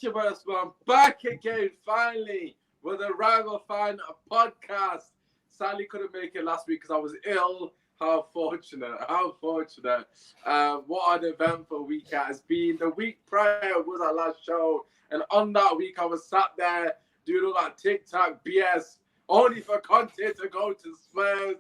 your brother Spawn back again, finally, with a Rival Fan podcast. Sadly, couldn't make it last week because I was ill. How fortunate, how fortunate. What an eventful week it has been. The week prior was our last show, and on that week, I was sat there doing all that TikTok BS, only for Conte to go to Spurs.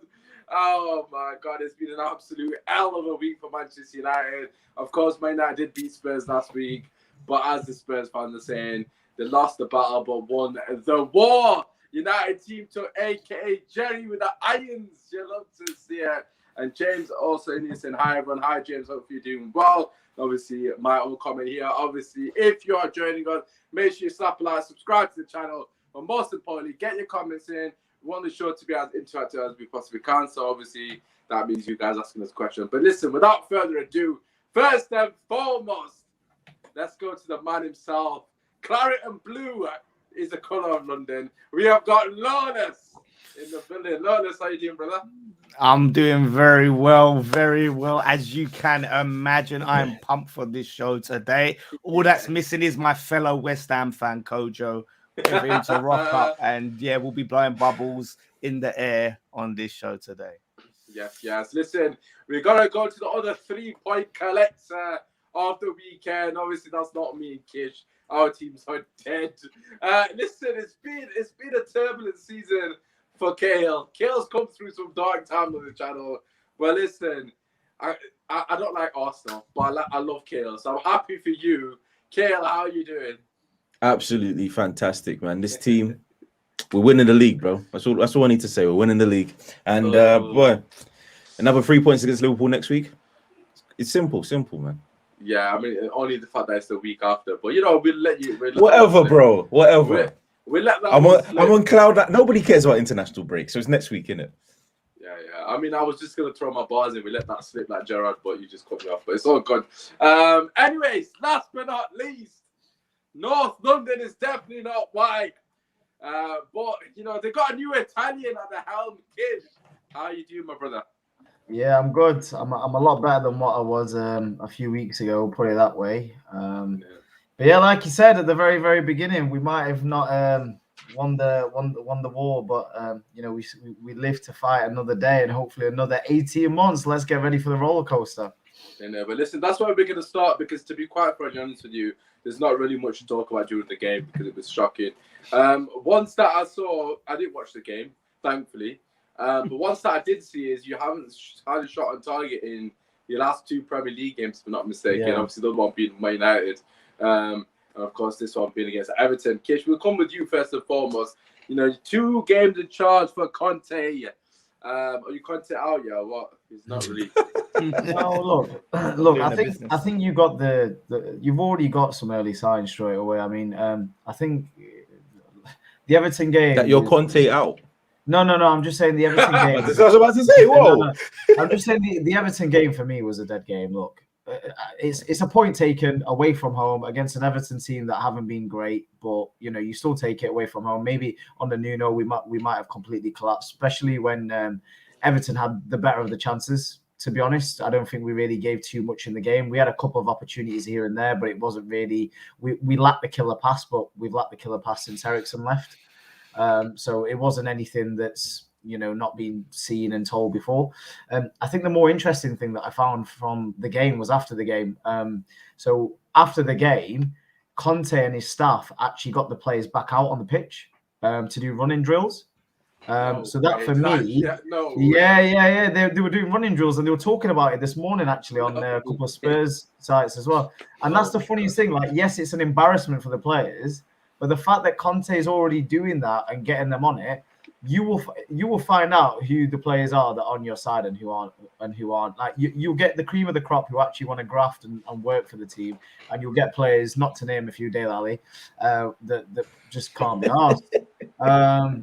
Oh my God, it's been an absolute hell of a week for Manchester United. Of course, Man United did beat Spurs last week, but as the Spurs fans are saying, they lost the battle but won the war. United team took aka Jerry with the irons. You love to see it. And James also in here saying hi everyone. Hi James, hope you're doing well. Obviously, my own comment here. Obviously, if you are joining us, make sure you slap a like, subscribe to the channel, but most importantly, get your comments in. We want the show to be as interactive as we possibly can. So obviously, that means you guys asking us questions. But listen, without further ado, first and foremost, let's go to the man himself. Claret and blue is the colour of London. We have got Lawless in the building. Lawless, how you doing, brother? I'm doing very well, very well. As you can imagine, I am pumped for this show today. All that's missing is my fellow West Ham fan, Kojo, for him to rock up. And yeah, we'll be blowing bubbles in the air on this show today. Yes. Listen, we're going to go to the other 3-point collector of the weekend. Obviously, that's not me and Kish. Our teams are dead. Listen, it's been a turbulent season for Cahil. Cahil's come through some dark times on the channel. But listen, I don't like Arsenal, but I love Cahil. So I'm happy for you. Cahil, how are you doing? Absolutely fantastic, man. This team, we're winning the league, bro. That's all I need to say. We're winning the league. And boy, another 3 points against Liverpool next week. It's simple, man. Yeah, I mean, only the fact that it's the week after. But, you know, we'll let you... Whatever, bro. Whatever. We'll let that I'm on cloud. Nobody cares about international break, so it's next week, innit? Yeah. I mean, I was just going to throw my bars in. We let that slip like Gerrard, but you just cut me off. But it's all good. Anyways, last but not least, North London is definitely not white. But, you know, they got a new Italian at the helm, Kish. How are you doing, my brother? Yeah, I'm good. I'm a lot better than what I was a few weeks ago, put it that way. But yeah, like you said at the very, very beginning, we might have not won the war, but you know, we live to fight another day and hopefully another 18 months. Let's get ready for the roller coaster. But listen, that's why we're going to start, because to be quite frank honest with you, there's not really much to talk about during the game because it was shocking. One stat I saw, I didn't watch the game, thankfully. But one stat I did see is you haven't had a shot on target in your last 2 Premier League games, if I'm not mistaken. Yeah. Obviously, the other one being Man United. And of course, this one being against Everton. Kish, we'll come with you first and foremost. You know, 2 games in charge for Conte. Are you Conte out? Yeah, what? He's not really. No, look. I think you got you've already got some early signs straight away. I mean, I think the Everton game. That your Conte out. No. I'm just saying the Everton game. That's what I was about to say. Whoa. No. I'm just saying the Everton game for me was a dead game. Look, it's a point taken away from home against an Everton team that haven't been great, but you know, you still take it away from home. Maybe on the Nuno we might have completely collapsed, especially when Everton had the better of the chances. To be honest, I don't think we really gave too much in the game. We had a couple of opportunities here and there, but it wasn't really. We lacked the killer pass, but we've lacked the killer pass since Eriksen left. So it wasn't anything that's, you know, not been seen and told before. I think the more interesting thing that I found from the game was after the game. So after the game, Conte and his staff actually got the players back out on the pitch to do running drills. So that for me, they were doing running drills and they were talking about it this morning actually on a couple of Spurs sites as well. And that's the funniest thing. Like, yes, it's an embarrassment for the players, but the fact that Conte is already doing that and getting them on it, you will find out who the players are that are on your side and who aren't. Like you'll get the cream of the crop who actually want to graft and work for the team, and you'll get players, not to name a few, Dale Alli, that just can't be asked.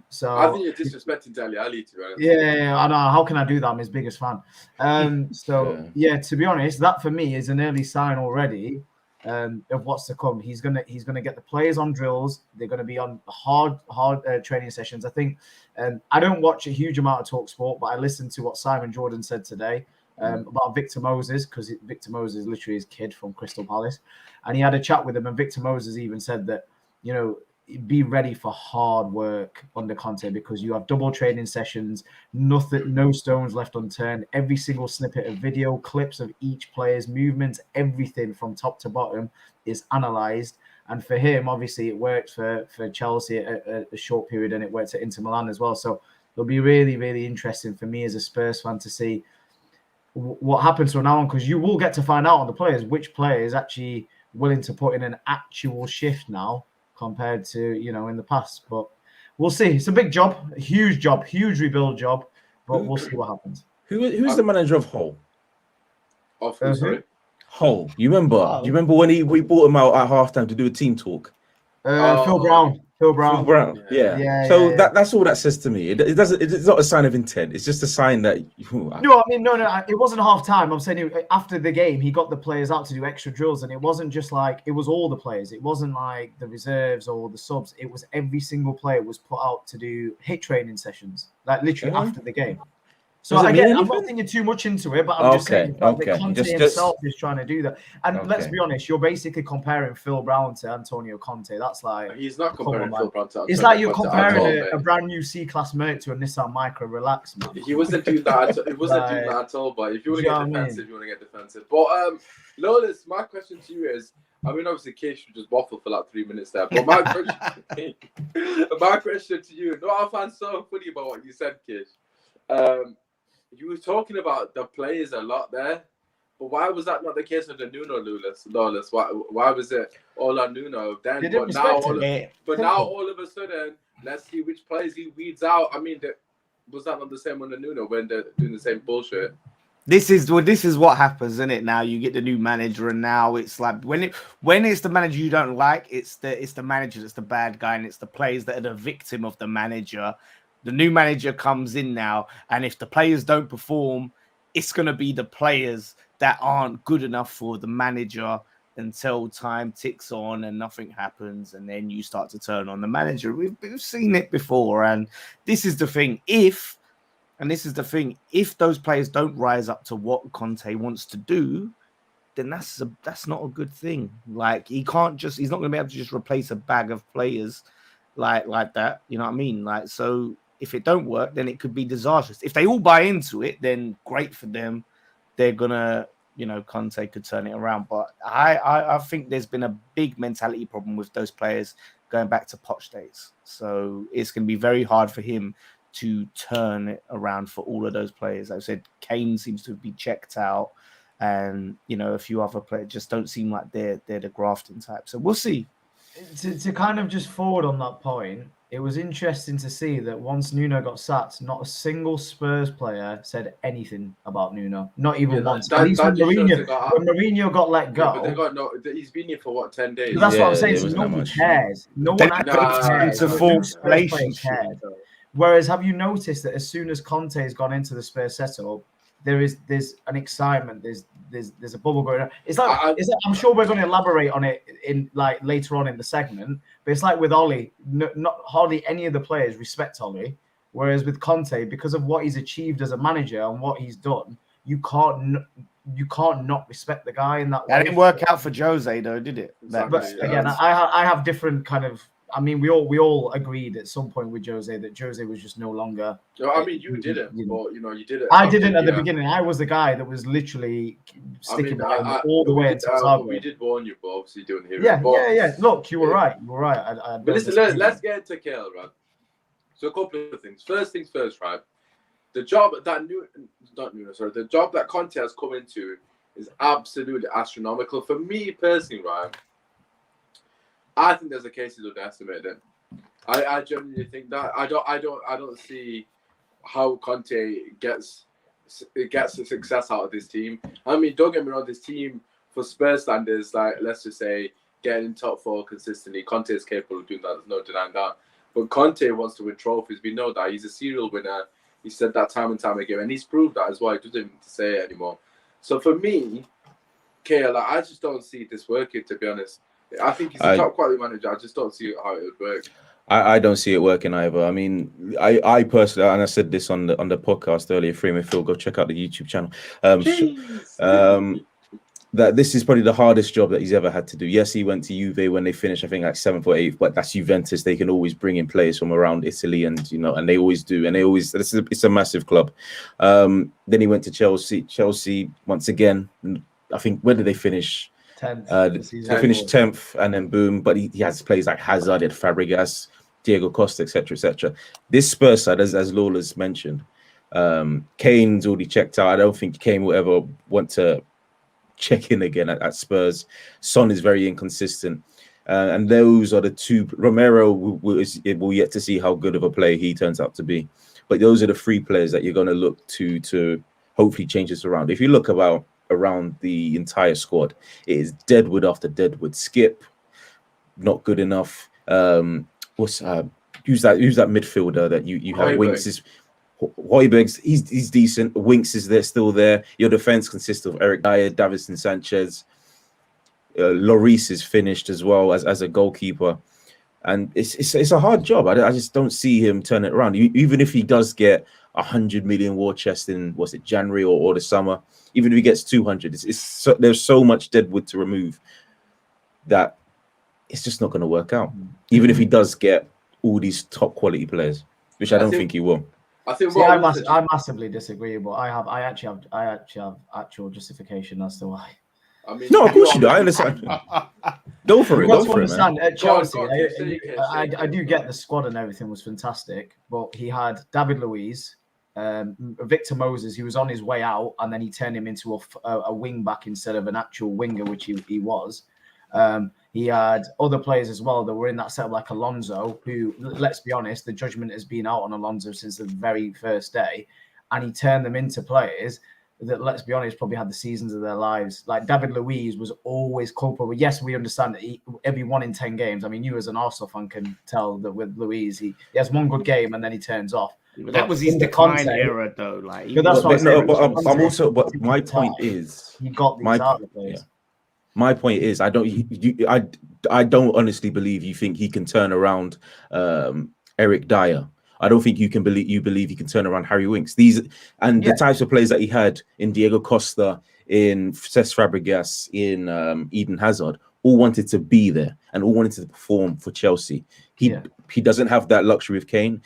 So I think you're disrespecting Dele Alli, to be honest. Yeah, I know. How can I do that? I'm his biggest fan. To be honest, that for me is an early sign already of what's to come. He's gonna get the players on drills. They're gonna be on hard training sessions. I think I don't watch a huge amount of Talk Sport, but I listened to what Simon Jordan said today. about Victor Moses, because Victor Moses is literally his kid from Crystal Palace. And he had a chat with him, and Victor Moses even said that, you know, be ready for hard work under Conte, because you have double training sessions, no stones left unturned. Every single snippet of video, clips of each player's movements, everything from top to bottom is analysed. And for him, obviously, it worked for Chelsea at a short period, and it worked at Inter Milan as well. So it'll be really, really interesting for me as a Spurs fan to see what happens from now on, because you will get to find out on the players which player is actually willing to put in an actual shift now compared to, you know, in the past. But we'll see. It's a big job, huge rebuild job, but we'll see what happens. Who's the manager of Hull? Of who, sorry? Hull. You remember? Do you remember when we brought him out at halftime to do a team talk? Phil Brown. Yeah. So that's all that says to me. It doesn't. It's not a sign of intent. It's just a sign that. No, I mean, no. It wasn't half time. I'm saying after the game, he got the players out to do extra drills, and it wasn't just like it was all the players. It wasn't like the reserves or the subs. It was every single player was put out to do HIIT training sessions, like literally after the game. So again, I'm not thinking too much into it, but I'm just saying that Conte himself is trying to do that. And let's be honest, you're basically comparing Phil Brown to Antonio Conte. That's like he's not comparing Phil Brown to Antonio. It's like you're comparing a brand new C-Class Merc to a Nissan Micra. Relax, man. He wasn't doing that. It wasn't doing that at all. But if you want to get defensive, you want to get defensive. But Lawless, my question to you is, I mean, obviously, Kish just waffled for like 3 minutes there. But my question to you, no, I found so funny about what you said, Kish. You were talking about the players a lot there, but why was that not the case with the Nuno Lawless? Why was it all on Nuno then? But now all of a sudden, let's see which players he weeds out. I mean, was that not the same on the Nuno when they're doing the same bullshit? This is what happens, isn't it? Now you get the new manager, and now it's like when it's the manager you don't like, it's the manager that's the bad guy, and it's the players that are the victim of the manager. The new manager comes in now, and if the players don't perform, it's going to be the players that aren't good enough for the manager until time ticks on and nothing happens, and then you start to turn on the manager. We've seen it before, and this is the thing. If those players don't rise up to what Conte wants to do, then that's not a good thing. Like he's not going to be able to just replace a bag of players like that. You know what I mean? Like so. If it don't work, then it could be disastrous. If they all buy into it, then great for them. They're gonna, Conte could turn it around. But I think there's been a big mentality problem with those players going back to Poch days. So it's gonna be very hard for him to turn it around for all of those players. Like I said, Kane seems to be checked out, and a few other players just don't seem like they're the grafting type. So we'll see. To kind of just forward on that point, it was interesting to see that once Nuno got sacked, not a single Spurs player said anything about Nuno. Not even once. At least when Mourinho got let go. Yeah, but he's been here for what, 10 days? That's what I'm saying. So no one cares. No one actually cares. It's a full relationship. Whereas, have you noticed that as soon as Conte has gone into the Spurs setup, there's an excitement. There's a bubble going on. It's like I'm sure we're going to elaborate on it in like later on in the segment. But it's like with Oli, not hardly any of the players respect Oli. Whereas with Conte, because of what he's achieved as a manager and what he's done, you can't not respect the guy in that way. That didn't work out for Jose though, did it? But again, I have different kind of. I mean, we all agreed at some point with Jose that Jose was just no longer. I mean, you did it, but you did it. I didn't at the beginning. I was the guy that was literally sticking by him all the way until we did warn you, but obviously you didn't hear it. Yeah. Look, you were right. But listen, let's get into Cahil, right? So a couple of things. First things first, right? The job the job that Conte has come into is absolutely astronomical. For me personally, right? I think there's a case he's underestimated it. I genuinely think that. I don't see how Conte gets the success out of this team. I mean, don't get me wrong, this team for Spurs standards, like let's just say getting in top 4 consistently, Conte is capable of doing that. There's no denying that. But Conte wants to win trophies. We know that. He's a serial winner. He said that time and time again, and he's proved that as well. He doesn't even need to say it anymore. So for me, Cahil, I just don't see this working, to be honest. I think he's a top quality manager. I just don't see how it would work. I don't see it working either. I mean, I personally, and I said this on the podcast earlier, Free Midfield, go check out the YouTube channel. That this is probably the hardest job that he's ever had to do. Yes, he went to Juve when they finished, I think, like 7th or 8th, but that's Juventus. They can always bring in players from around Italy, and and they always do, and it's a massive club. Then he went to Chelsea. Chelsea once again, I think, where did they finish? 10th. They finished 10th, and then boom. But he has players like Hazard, Fabregas, Diego Costa, etc., etc. This Spurs side, as Lawless mentioned, Kane's already checked out. I don't think Kane will ever want to check in again at Spurs. Son is very inconsistent, and those are the two. Romero will yet to see how good of a player he turns out to be, but those are the 3 players that you're going to look to hopefully change this around. If you look around the entire squad, it is deadwood after deadwood. Skip, not good enough. Who's that midfielder that you have? Winks is Højbjerg's, he's decent. Winks is there, still there. Your defense consists of Eric Dyer, Davinson Sanchez. Lloris is finished as well as a goalkeeper, and it's a hard job. I just don't see him turn it around. Even if he does get 100 million war chest in January or the summer, even if he gets 200, there's so much deadwood to remove that it's just not going to work out. Even if he does get all these top quality players, which I don't think he will. I think I massively disagree, but I actually have actual justification as to why. I mean, no, of course you do. I understand. Go for it. Go for to understand, it, man. at Chelsea, I do get the squad and everything was fantastic, but he had David Luiz, Victor Moses, who was on his way out, and then he turned him into a wing back instead of an actual winger, which he was. He had other players as well that were in that setup, like Alonso, who, let's be honest, the judgment has been out on Alonso since the very first day, and he turned them into players that, let's be honest, probably had the seasons of their lives. Like David Luiz was always culpable. Yes, we understand that every 1 in 10 games. I mean, you as an Arsenal fan can tell that with Luiz, he has one good game and then he turns off. But that was his decline era, though. Like, but that's what I'm also. But my point is, he got these out of the players. Yeah. My point is, I don't honestly believe you think he can turn around Eric Dyer. I don't think you believe he can turn around Harry Winks. The types of players that he had in Diego Costa, in Cesc Fabregas, in Eden Hazard, all wanted to be there and all wanted to perform for Chelsea. He doesn't have that luxury of Kane.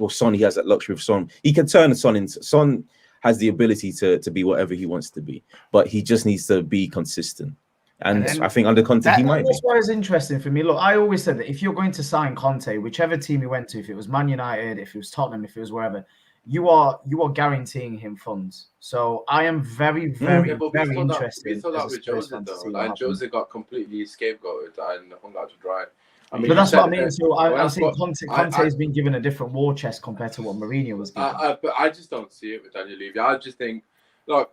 Son, he has that luxury of Son. He can turn Son into Son. Has the ability to be whatever he wants to be, but he just needs to be consistent. And I think under Conte, he might be. That's why it's interesting for me. Look, I always said that if you're going to sign Conte, whichever team he went to, if it was Man United, if it was Tottenham, if it was wherever, you are guaranteeing him funds. So I am very, very interested. We saw that with Jose, though. Like Jose got completely scapegoated and hung out to dry. I mean, but that's what I mean. So I'm saying Conte has been given a different war chest compared to what Mourinho was given. But I just don't see it with Daniel Levy. I just think, look,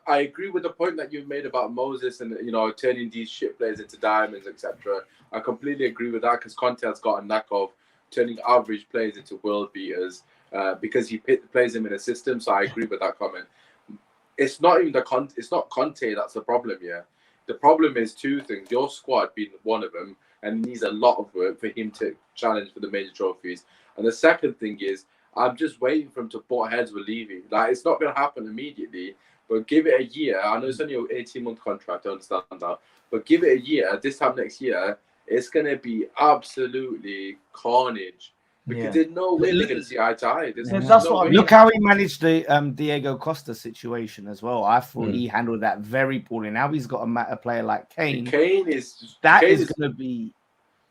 I agree with the point that you've made about Moses and turning these shit players into diamonds, etc. I completely agree with that because Conte has got a knack of turning average players into world beaters because he plays them in a system. So I agree with that comment. It's not even it's not Conte that's the problem here. The problem is 2 things: your squad being one of them, and needs a lot of work for him to challenge for the major trophies. And the second thing is, I'm just waiting for him to butt heads with Levy. Like, it's not going to happen immediately. But give it a year. I know it's only an 18-month contract. I understand that. But give it a year. This time next year, it's going to be absolutely carnage. Because there's no way they're going to see eye to eye. Look how he managed the Diego Costa situation as well. I thought he handled that very poorly. Now he's got a player like Kane. Kane is going to be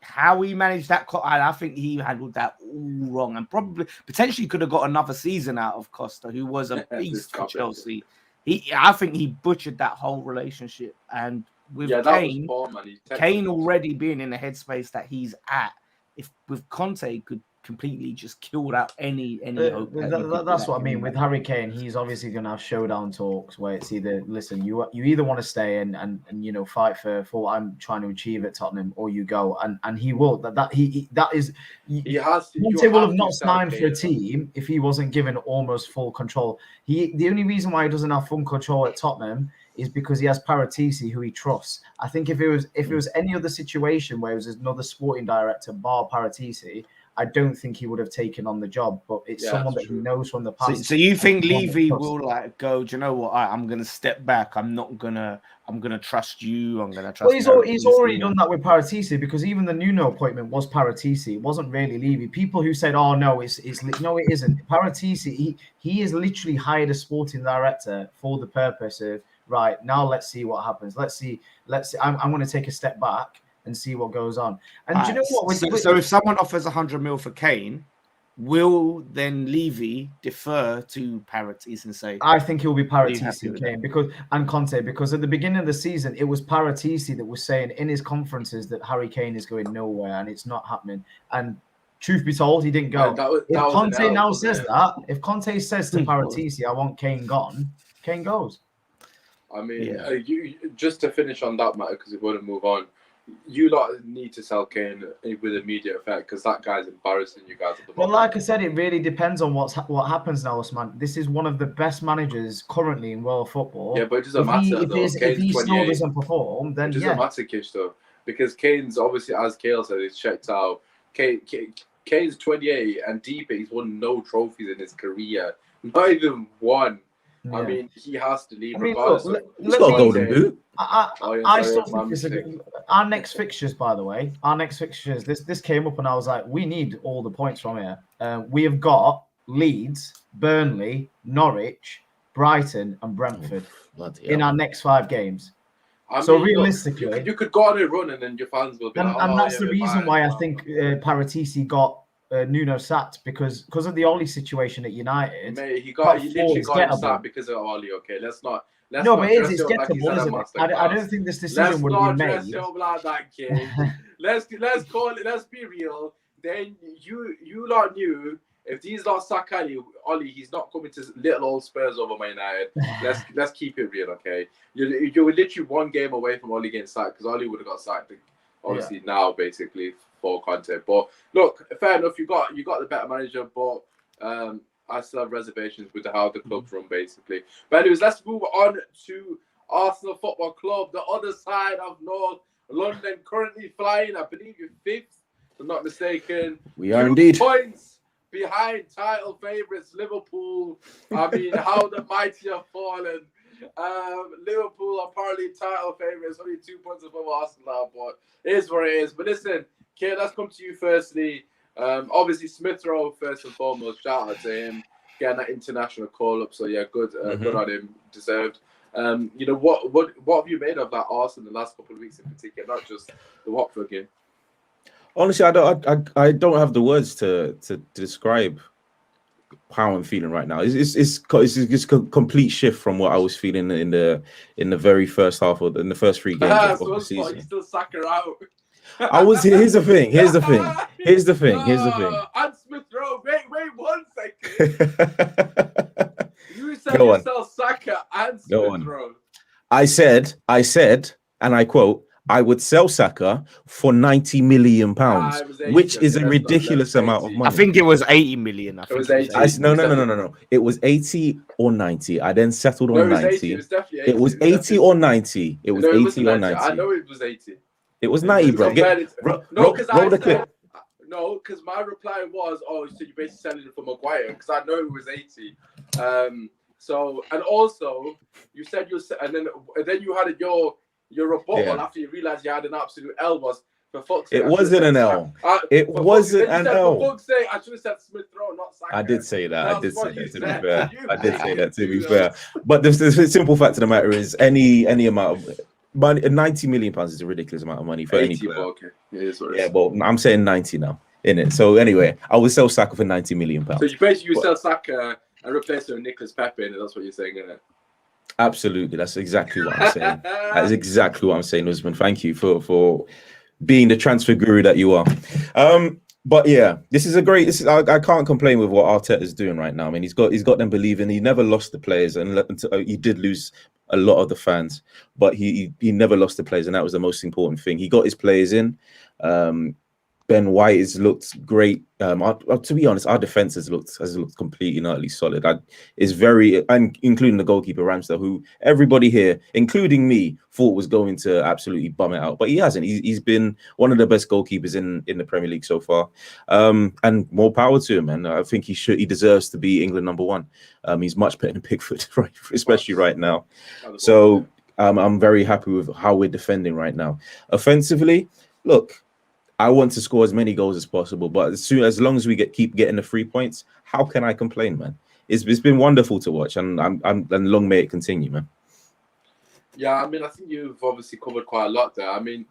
how he managed that. I think he handled that all wrong, and potentially could have got another season out of Costa, who was a beast for Chelsea. I think he butchered that whole relationship, and with Kane already being in the headspace that he's at, if with Conte could completely just killed out any hope. That's what I mean with Harry Kane. He's obviously going to have showdown talks where it's either you either want to stay and fight for what I'm trying to achieve at Tottenham, or you go, and he will. He has to. Conte will have not signed for a team if he wasn't given almost full control. The only reason why he doesn't have full control at Tottenham is because he has Paratisi, who he trusts. I think if it was any other situation where it was another sporting director, bar Paratisi, I don't think he would have taken on the job. But it's someone that he knows from the past. So you think Levy will like go? Do you know what? I'm going to step back. I'm going to trust you. I'm going to trust. Well, he's already done that with Paratisi, because even the Nuno appointment was Paratisi. It wasn't really Levy. People who said, "Oh no, it's no, it isn't." Paratisi, he has literally hired a sporting director for the purpose of, right, now let's see what happens. Let's see. I'm going to take a step back and see what goes on. And do you know what? So if someone offers 100 mil for Kane, will then Levy defer to Paratisi and say, I think it will be Paratisi and Kane and Conte, because at the beginning of the season it was Paratisi that was saying in his conferences that Harry Kane is going nowhere and it's not happening. And truth be told, he didn't go. If Conte says to Paratisi, I want Kane gone, Kane goes. I mean, you just to finish on that matter, because we want to move on. You lot need to sell Kane with immediate effect, because that guy's embarrassing you guys at the moment. Well, like I said, it really depends on what happens now, Osman. This is one of the best managers currently in world football. Yeah, but it doesn't matter. If he still doesn't perform, then it doesn't matter, Kish, though, because Kane's obviously, as Kale said, he's checked out. Kane's 28, and deep, he's won no trophies in his career, not even one. Yeah. I mean, he has to leave. He's got a golden boot. I still think our next fixtures, by the way, this came up and I was like, we need all the points from here. We have got Leeds, Burnley, Norwich, Brighton, and Brentford in our next 5 games. So realistically, you could go on a run and then your fans will be and that's the reason why I think Paratisi got Nuno sacked, because of the Oli situation at United. Mate, he literally got him sacked because of Oli. Okay, let's not. No, but it's gettable, isn't it? I don't think this decision would be made. Let's not dress like that, kid. let's call it. Let's be real. Then you lot knew if these lot sack Oli, he's not coming to little old Spurs over Man United. Let's keep it real, okay? You were literally one game away from Oli getting sacked, because Oli would have got sacked. Obviously now, basically, for Conte. But look, fair enough, you got the better manager, but I still have reservations with how the club's run, basically. But anyways, let's move on to Arsenal Football Club, the other side of North London, currently flying, I believe you're 5th, if I'm not mistaken. We are indeed. Points behind title favourites Liverpool. I mean, how the mighty have fallen. Liverpool are apparently title favourites, only 2 points above Arsenal now, but it is what it is. But listen, Kay, let's come to you firstly. Obviously, Smith Rowe, first and foremost, shout out to him, getting that international call up. So yeah, good on him, deserved. What have you made of that Arsenal the last couple of weeks in particular, not just the Watford game? Honestly, I don't have the words to describe how I'm feeling right now. It's a complete shift from what I was feeling in the very first half of in the first 3 games of the season. You still suck her out. Here's the thing. And Smith Rowe, wait 1 second. You said you sell Saka and Smith Rowe. I said, and I quote, I would sell Saka for £90 million, which is a ridiculous amount of money. I think it was 80 million. It was 80. No. It was 80 or 90. I then settled on 90. It was 80 or 90. It was 80 or 90. I know it was 80. It was 90, bro. Roll the clip. No, because my reply was, so you're basically selling it for Maguire, because I know it was 80. So, and also, you said and then you had your rebuttal after you realized you had an absolute L was, for fuck's sake. It wasn't an L. It wasn't an L. For fuck's sake, I should have said Smith Rowe, not Saka. I did say that. I did say that, to be fair. But the simple fact of the matter is, any amount of money, £90 million is a ridiculous amount of money for any player. Okay. It is what it is. Yeah, well, I'm saying 90 now, innit? So anyway, I would sell Saka for £90 million. So you basically sell Saka and replace it with Nicholas Pepe, and that's what you're saying, isn't it? Absolutely, that's exactly what I'm saying. That is exactly what I'm saying, Usman. Thank you for being the transfer guru that you are. But yeah, I can't complain with what Arteta is doing right now. I mean, he's got them believing. He never lost the players, and he did lose a lot of the fans, but he never lost the players, and that was the most important thing. He got his players in. Ben White has looked great. To be honest, our defense has looked completely and utterly solid. It's very, and including the goalkeeper Ramsdale, who everybody here, including me, thought was going to absolutely bum it out, but he hasn't. He's been one of the best goalkeepers in the Premier League so far, and more power to him. And I think he deserves to be England #1. He's much better than Pickford, right? Especially right now. So I'm very happy with how we're defending right now. Offensively, look, I want to score as many goals as possible, but as long as we keep getting the 3 points, how can I complain, man? It's been wonderful to watch, and and long may it continue, man. Yeah, I mean, I think you've obviously covered quite a lot there. I mean,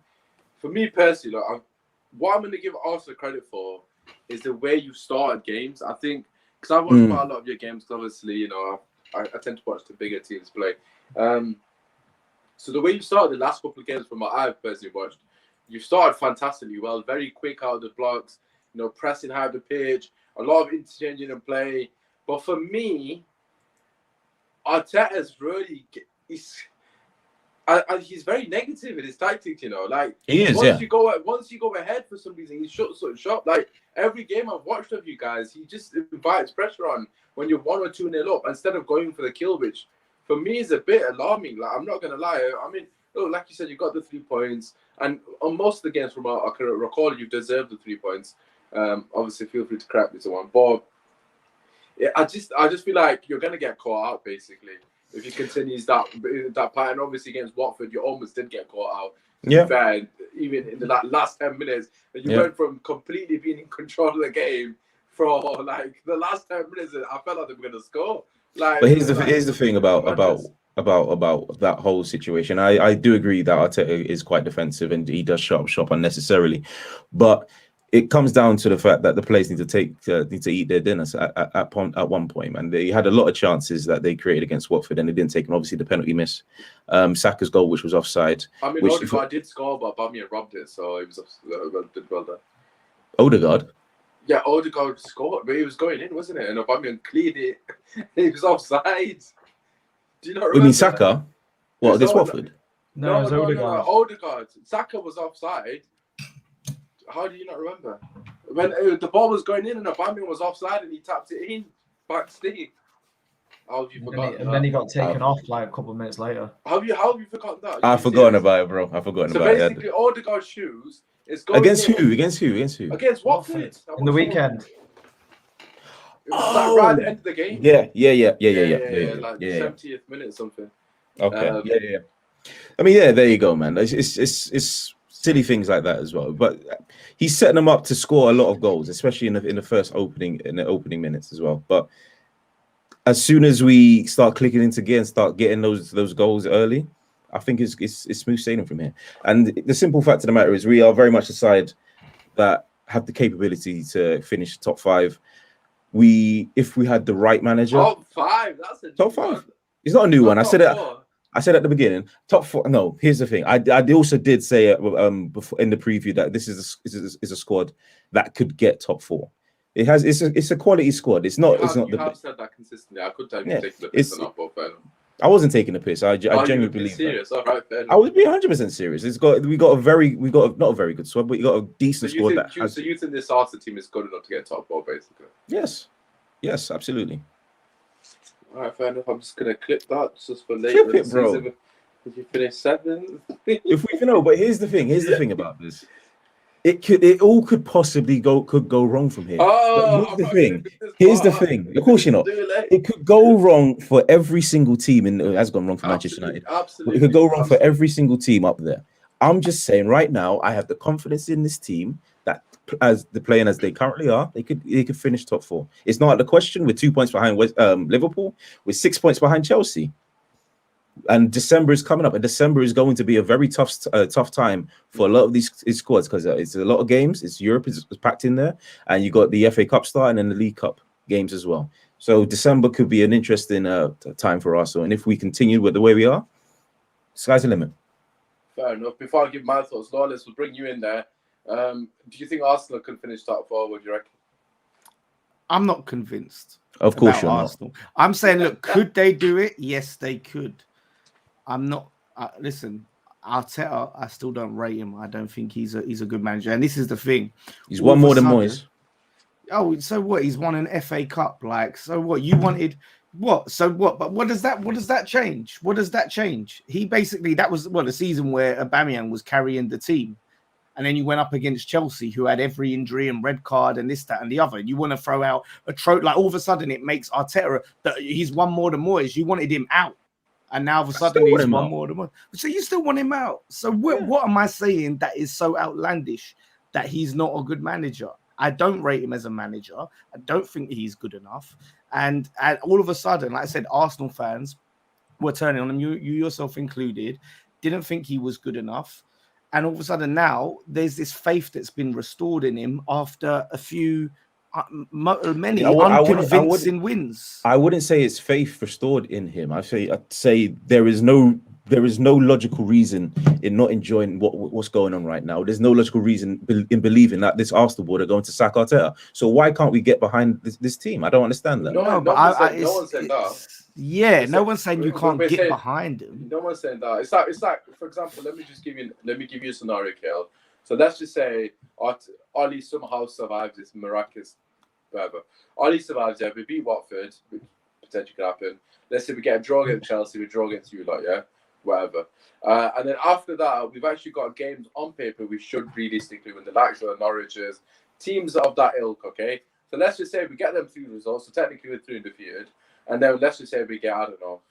for me personally, what I'm going to give Arsenal credit for is the way you started games. I think because I've watched quite a lot of your games. Obviously, I tend to watch the bigger teams play. So the way you started the last couple of games, from what I've personally watched, you started fantastically well, very quick out of the blocks, pressing high the pitch, a lot of interchanging and play. But for me, Arteta's really he's very negative in his tactics. Like he is. Once you go ahead for some reason, he shuts shop. Like every game I've watched of you guys, he just invites pressure on when you're 1 or 2-0 up instead of going for the kill, which for me is a bit alarming. Like I'm not gonna lie. I mean, like you said, you got the 3 points, and on most of the games from what I can recall, you've deserved the 3 points. Obviously, feel free to correct me, someone. But I just feel like you're gonna get caught out basically if you continues that pattern. Obviously, against Watford, you almost did get caught out. Yeah. Fair, even in the last 10 minutes, and you went from completely being in control of the game for like the last 10 minutes. I felt like they were gonna score. Like, but here's the thing about that whole situation. I do agree that Arteta is quite defensive and he does shut up shop unnecessarily, but it comes down to the fact that the players need to eat their dinners at one point, and they had a lot of chances that they created against Watford and they didn't take, and obviously the penalty miss, Saka's goal, which was offside. I mean, Odegaard did score, but Aubameyang robbed it, so it was did well done. Odegaard. Yeah, Odegaard scored, but he was going in, wasn't it? And Aubameyang cleared it. He was offside. Do you not remember? You mean Saka? What, against Watford? No, it was Odegaard. Odegaard. Saka was offside. How do you not remember? When the ball was going in and Aubameyang was offside and he tapped it in backstage. How have you forgotten that? And then he got taken off like a couple of minutes later. How have you forgotten that? I've forgotten about it, bro. I've forgotten about it. So basically, Odegaard's shoes is going against in. who? Against who? Against Watford. In the weekend. It was like right at the end of the game. Yeah. Like 70th minute or something. Okay. Yeah. I mean, yeah, there you go, man. It's silly things like that as well. But he's setting them up to score a lot of goals, especially in the opening minutes as well. But as soon as we start clicking into gear and start getting those goals early, I think it's smooth sailing from here. And the simple fact of the matter is, we are very much a side that have the capability to finish top 5. If we had the right manager, top 5. That's a top 5. It's not a new one. I said it. I said at the beginning, top 4. No, here's the thing. I also did say before in the preview that this is a squad that could get top 4. It's a quality squad. It's not. You have said that consistently. I could tell you taking the piss or not, but I wasn't taking the piss. I genuinely believe serious. That. All right, fair enough. I would be 100% serious. We got not a very good squad, but you got a decent squad. So you think this Arsenal team is good enough to get top 4, basically? Yes, absolutely. All right, fair enough. I'm just gonna clip that just for later. Clip it, bro. If you finish 7th. But here's the thing about this. It all could possibly go wrong from here. Oh, here's the thing. Of course, you're not. It could go wrong for every single team, and it has gone wrong for Manchester United. Absolutely. It could go wrong for every single team up there. I'm just saying right now, I have the confidence in this team that as the playing as they currently are, they could finish top 4. It's not the question. We're 2 points behind Liverpool. We're 6 points behind Chelsea. And December is coming up, and December is going to be a very tough time for a lot of these squads because it's a lot of games. It's Europe is packed in there, and you got the FA Cup start and then the League Cup games as well. So December could be an interesting time for Arsenal, and if we continue with the way we are, sky's the limit. Fair enough. Before I give my thoughts, Lawless will bring you in there. Do you think Arsenal can finish top 4? What do you reckon? I'm not convinced. Of course, you're Arsenal. I'm saying, look, could they do it? Yes, they could. I'm not. Listen, Arteta, I still don't rate him. I don't think he's a good manager. And this is the thing. He's All one of a more than sudden- Moyes. Oh, so what? He's won an FA Cup. Like, so what? You wanted what? So what? But what does that change? What does that change? He basically, that was the season where Aubameyang was carrying the team. And then you went up against Chelsea, who had every injury and red card and this, that, and the other. You want to throw out a trope, like all of a sudden it makes Arteta that he's one more than Moyes. You wanted him out, and now all of a sudden he's one more than Moyes. So you still want him out. So what am I saying that is so outlandish that he's not a good manager? I don't rate him as a manager. I don't think he's good enough. And all of a sudden, like I said, Arsenal fans were turning on him. You yourself included, didn't think he was good enough. And all of a sudden now there's this faith that's been restored in him after a few, many unconvincing wins. I wouldn't say it's faith restored in him. I'd say there is no logical reason in not enjoying what's going on right now. There's no logical reason in believing that this Arsenal board are going to sack Arteta. So why can't we get behind this team? I don't understand that. No one said that. Yeah, no one's saying you can't get behind him. No one's saying that. It's like, for example, let me give you a scenario, Kale. So let's just say Ollie somehow survives this miraculous, whatever. Ollie survives there. We beat Watford, which potentially could happen. Let's say we get a draw against Chelsea, we draw against you lot, yeah, whatever. And then after that, we've actually got games on paper we should realistically win, the likes of the Norwiches, teams of that ilk, okay? So let's just say we get them 3 results. So technically we're 3 undefeated. And then let's just say we get, I don't know,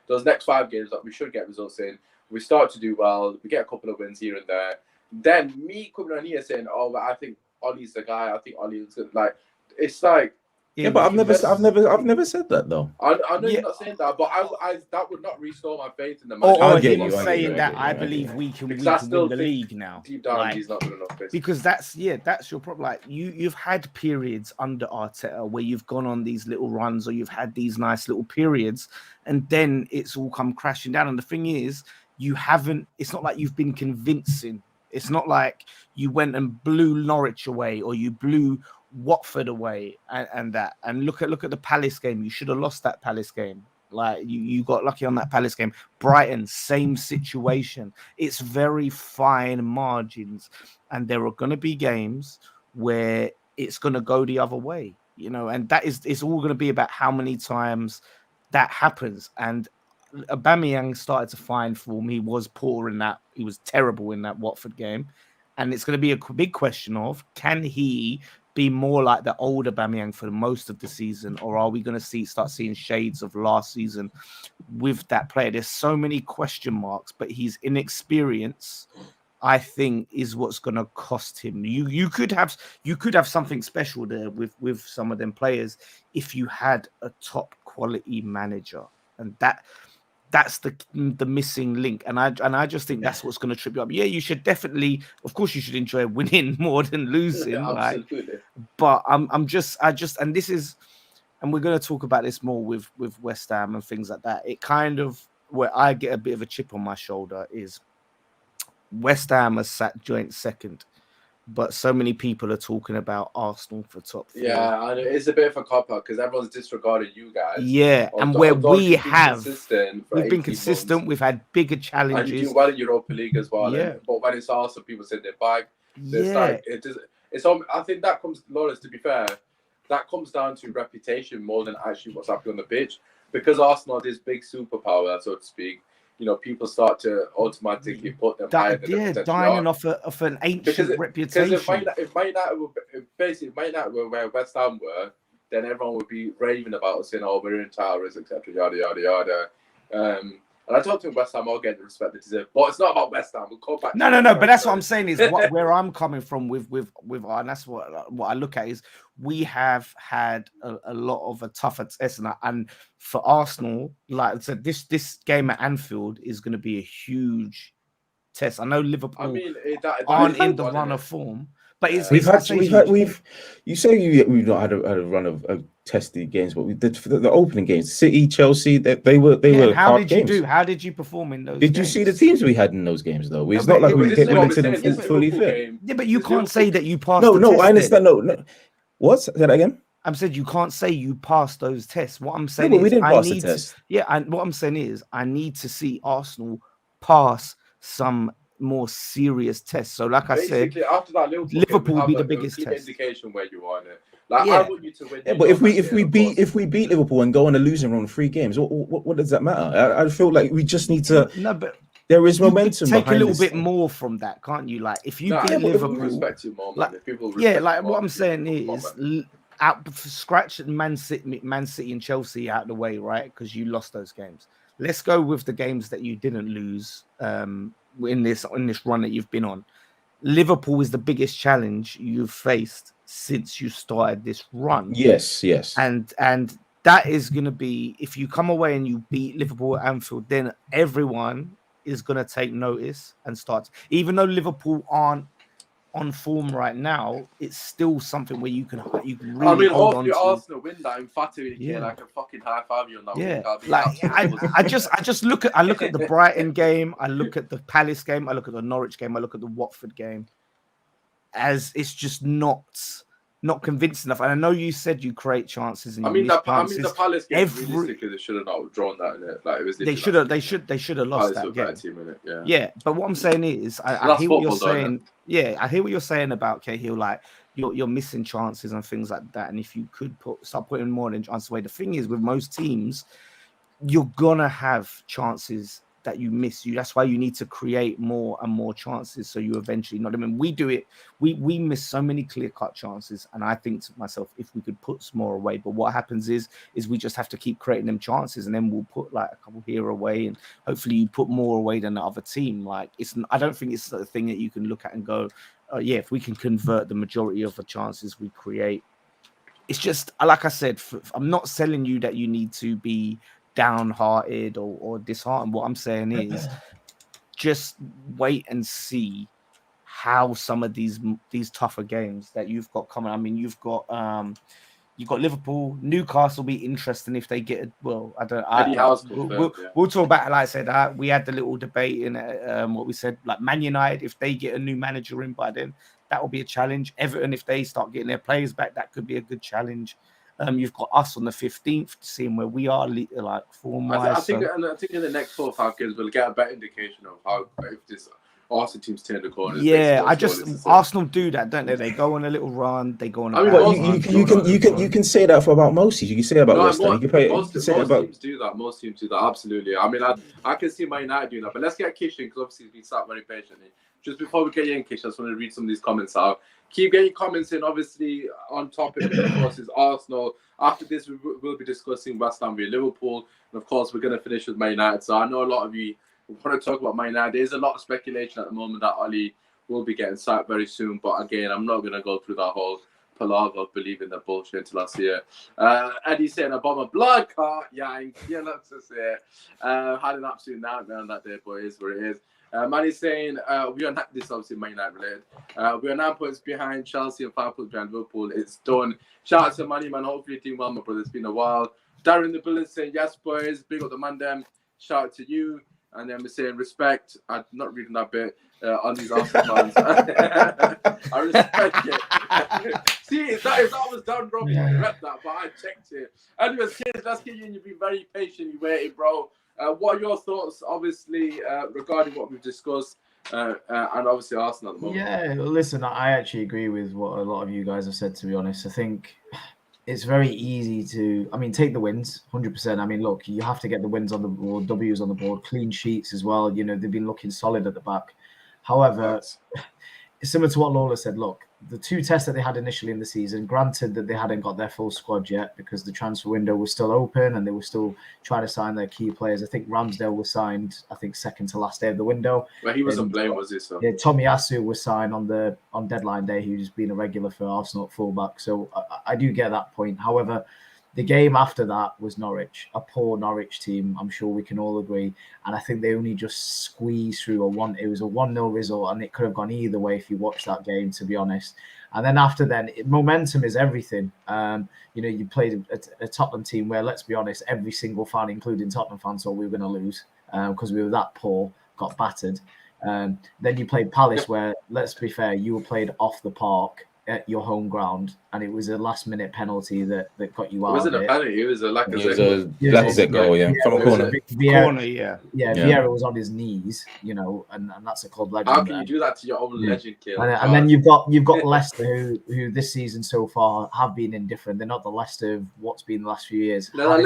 those next 5 games that we should get results in. We start to do well. We get a couple of wins here and there. Then me coming on here saying, "Oh, but I think Ollie's the guy. I think Ollie's good." Like, it's like, yeah, but I've never said that though. I know you're not saying that, but I that would not restore my faith in the man. Or him saying that I believe we can win the league now. Deep down, he's not good enough. Basically. Because that's your problem. Like you've had periods under Arteta where you've gone on these little runs, or you've had these nice little periods, and then it's all come crashing down. And the thing is, you haven't. It's not like you've been convincing. It's not like you went and blew Norwich away, or you blew Watford away, and that. And look at the Palace game. You should have lost that Palace game. Like you got lucky on that Palace game. Brighton, same situation. It's very fine margins, and there are going to be games where it's going to go the other way. And it's all going to be about how many times that happens. And Aubameyang started to find form. He was poor in that. He was terrible in that Watford game. And it's going to be a big question of, can he be more like the old Aubameyang for most of the season, or are we going to start seeing shades of last season with that player? There's so many question marks, but his inexperience, I think, is what's going to cost him. You could have something special there with some of them players if you had a top quality manager, and that's the missing link, and I just think that's what's going to trip you up. Yeah, you should definitely, of course, you should enjoy winning more than losing. Yeah, absolutely. But and this is, and we're going to talk about this more with West Ham and things like that. It kind of, where I get a bit of a chip on my shoulder is West Ham has sat joint second, but so many people are talking about Arsenal for top 4. Yeah, and it's a bit of a cop-out because everyone's disregarded you guys. Yeah, and where we've been consistent, months, we've had bigger challenges. And you do well in Europa League as well. Yeah. But when it's Arsenal, people say they're back. Yeah. I think that comes, Lawless, to be fair, that comes down to reputation more than actually what's happening on the pitch. Because Arsenal are this big superpower, so to speak, people start to automatically put them higher than dining off an ancient reputation. Because if might not where West Ham were, then everyone would be raving about us, saying, "Oh, we're in towers, etc." Yada yada yada. And I don't think West Ham will get the respect they deserve. But it's not about West Ham. We'll call back. No. But that's what I'm saying is where I'm coming from with and that's what I look at is we have had a lot of a tougher test, and for Arsenal, like I said, this game at Anfield is going to be a huge test. I know Liverpool aren't in the run of form. But we've not had a run of testy games, but we did for the opening games. City, Chelsea, they were. How did you do? How did you perform in those? Did you see the teams we had in those games though? It's not like we get them fully fit. Yeah, but you can't say that you passed. No, I understand. No. What? Say that again. I'm saying you can't say you passed those tests. What I'm saying is we didn't pass the test. And what I'm saying is I need to see Arsenal pass some more serious tests. So, like Basically, I said, after that Liverpool will be the it'll biggest give test. indication where you are in it. Like, Yeah. I want you to win. Yeah, but if we beat Liverpool and go on a losing run 3 games, what does that matter? I feel like we just need to. No, but there is you could momentum. take a behind little this. bit more from that, can't you? Like if you beat People Liverpool, respect you more, man. like If people yeah, respect like you more, what I'm saying come on, is man. out scratch Man City and Chelsea out of the way, right? Because you lost those games. Let's go with the games that you didn't lose in this run that you've been on. Liverpool is the biggest challenge you've faced since you started this run. Yes. And that is going to be, if you come away and you beat Liverpool at Anfield, then everyone is going to take notice and start. Even though Liverpool aren't on form right now, it's still something where you can really hold on to. Arsenal win that emphatically. Yeah. Like a fucking high five you on that. Yeah, Win, like I just look at the Brighton game, I look at the Palace game, I look at the Norwich game, I look at the Watford game, as it's just not convincing enough. And I know you said you create chances, and the Palace game, realistically, they should have not drawn that in it. Like it was. They should have lost that game. Team in it, yeah. But what I'm saying is, I hear what you're saying. Yeah, I hear what you're saying about Cahill. Like you're missing chances and things like that. And if you could start putting more in chances away, the thing is with most teams, you're gonna have chances that you miss. That's why you need to create more and more chances, so you eventually not. I mean, we do it. We miss so many clear-cut chances, and I think to myself, if we could put some more away. But what happens is we just have to keep creating them chances, and then we'll put like a couple here away, and hopefully you put more away than the other team. Like I don't think it's a thing that you can look at and go, yeah, if we can convert the majority of the chances we create. It's just like I said, I'm not selling you that you need to be downhearted or disheartened. What I'm saying is just wait and see how some of these tougher games that you've got coming. I mean, you've got Liverpool, Newcastle will be interesting if they get we'll talk about it. Like I said, we had the little debate in what we said, like Man United, if they get a new manager in by then, that will be a challenge. Everton, if they start getting their players back, that could be a good challenge. You've got us on the 15th, seeing where we are, like form-wise. I think in the next 4 or 5 games we'll get a better indication of how if this Arsenal team's turned the corner. Yeah, Arsenal do that, don't they? They go on a little run. They go on. You can say that for about most teams. You can say that about West Ham. Most teams do that. Most teams do that. Absolutely. I mean, I can see Man United doing that. But let's get Kish in, because obviously he's been sat very patiently. Just before we get you in, Kish, I just want to read some of these comments out. Keep getting comments in. Obviously, on topic, of course, is Arsenal. After this, we'll be discussing West Ham via Liverpool. And, of course, we're going to finish with Man United. So I know a lot of you want to talk about Man United. There's a lot of speculation at the moment that Oli will be getting sacked very soon. But, again, I'm not going to go through that whole palaver of believing that bullshit until I see it. Eddie saying, I bought my blood clot. Yeah, let's just say it. Had an absolute nightmare on that day, but it is what it is. Manny's saying, we are not, this is obviously Man United related. We are 9 points behind Chelsea and 5 points behind Liverpool. It's done. Shout out to Manny, man. Hopefully you're doing well, my brother. It's been a while. Darren in the building saying, yes, boys. Big up the man, them. Shout out to you. And then we're saying, respect. I'm not reading that bit on these Arsenal fans. I respect it. See, that was done wrong. I read that, but I checked it. Anyways, kids, let's get you in. You've been very patient. You waited, bro. What are your thoughts, obviously, regarding what we've discussed, and obviously Arsenal at the moment? Yeah, listen, I actually agree with what a lot of you guys have said, to be honest. I think it's very easy to, take the wins, 100%. I mean, look, you have to get the wins on the board, W's on the board, clean sheets as well. You know, they've been looking solid at the back. However, similar to what Lawless said, look, the 2 tests that they had initially in the season, granted that they hadn't got their full squad yet because the transfer window was still open and they were still trying to sign their key players. I think Ramsdale was signed, second to last day of the window. Well, he wasn't playing, was he? So? Yeah, Tomiyasu was signed on deadline day. He's been a regular for Arsenal at fullback. So I do get that point. However, the game after that was Norwich, a poor Norwich team. I'm sure we can all agree. And I think they only just squeezed through it was a 1-0 result, and it could have gone either way if you watch that game, to be honest. And then after then, momentum is everything. You played a Tottenham team where, let's be honest, every single fan, including Tottenham fans, thought we were going to lose because we were that poor, got battered. Then you played Palace where, let's be fair, you were played off the park. at your home ground, and it was a last-minute penalty that got you out. It wasn't of a it. penalty. It was a Lacazette goal, yeah, from a corner. Corner, yeah. Vieira was on his knees, you know, and that's a club legend. How can you do that to your own legend, kid? And then you've got Leicester, who this season so far have been indifferent. They're not the Leicester of what's been the last few years. No, that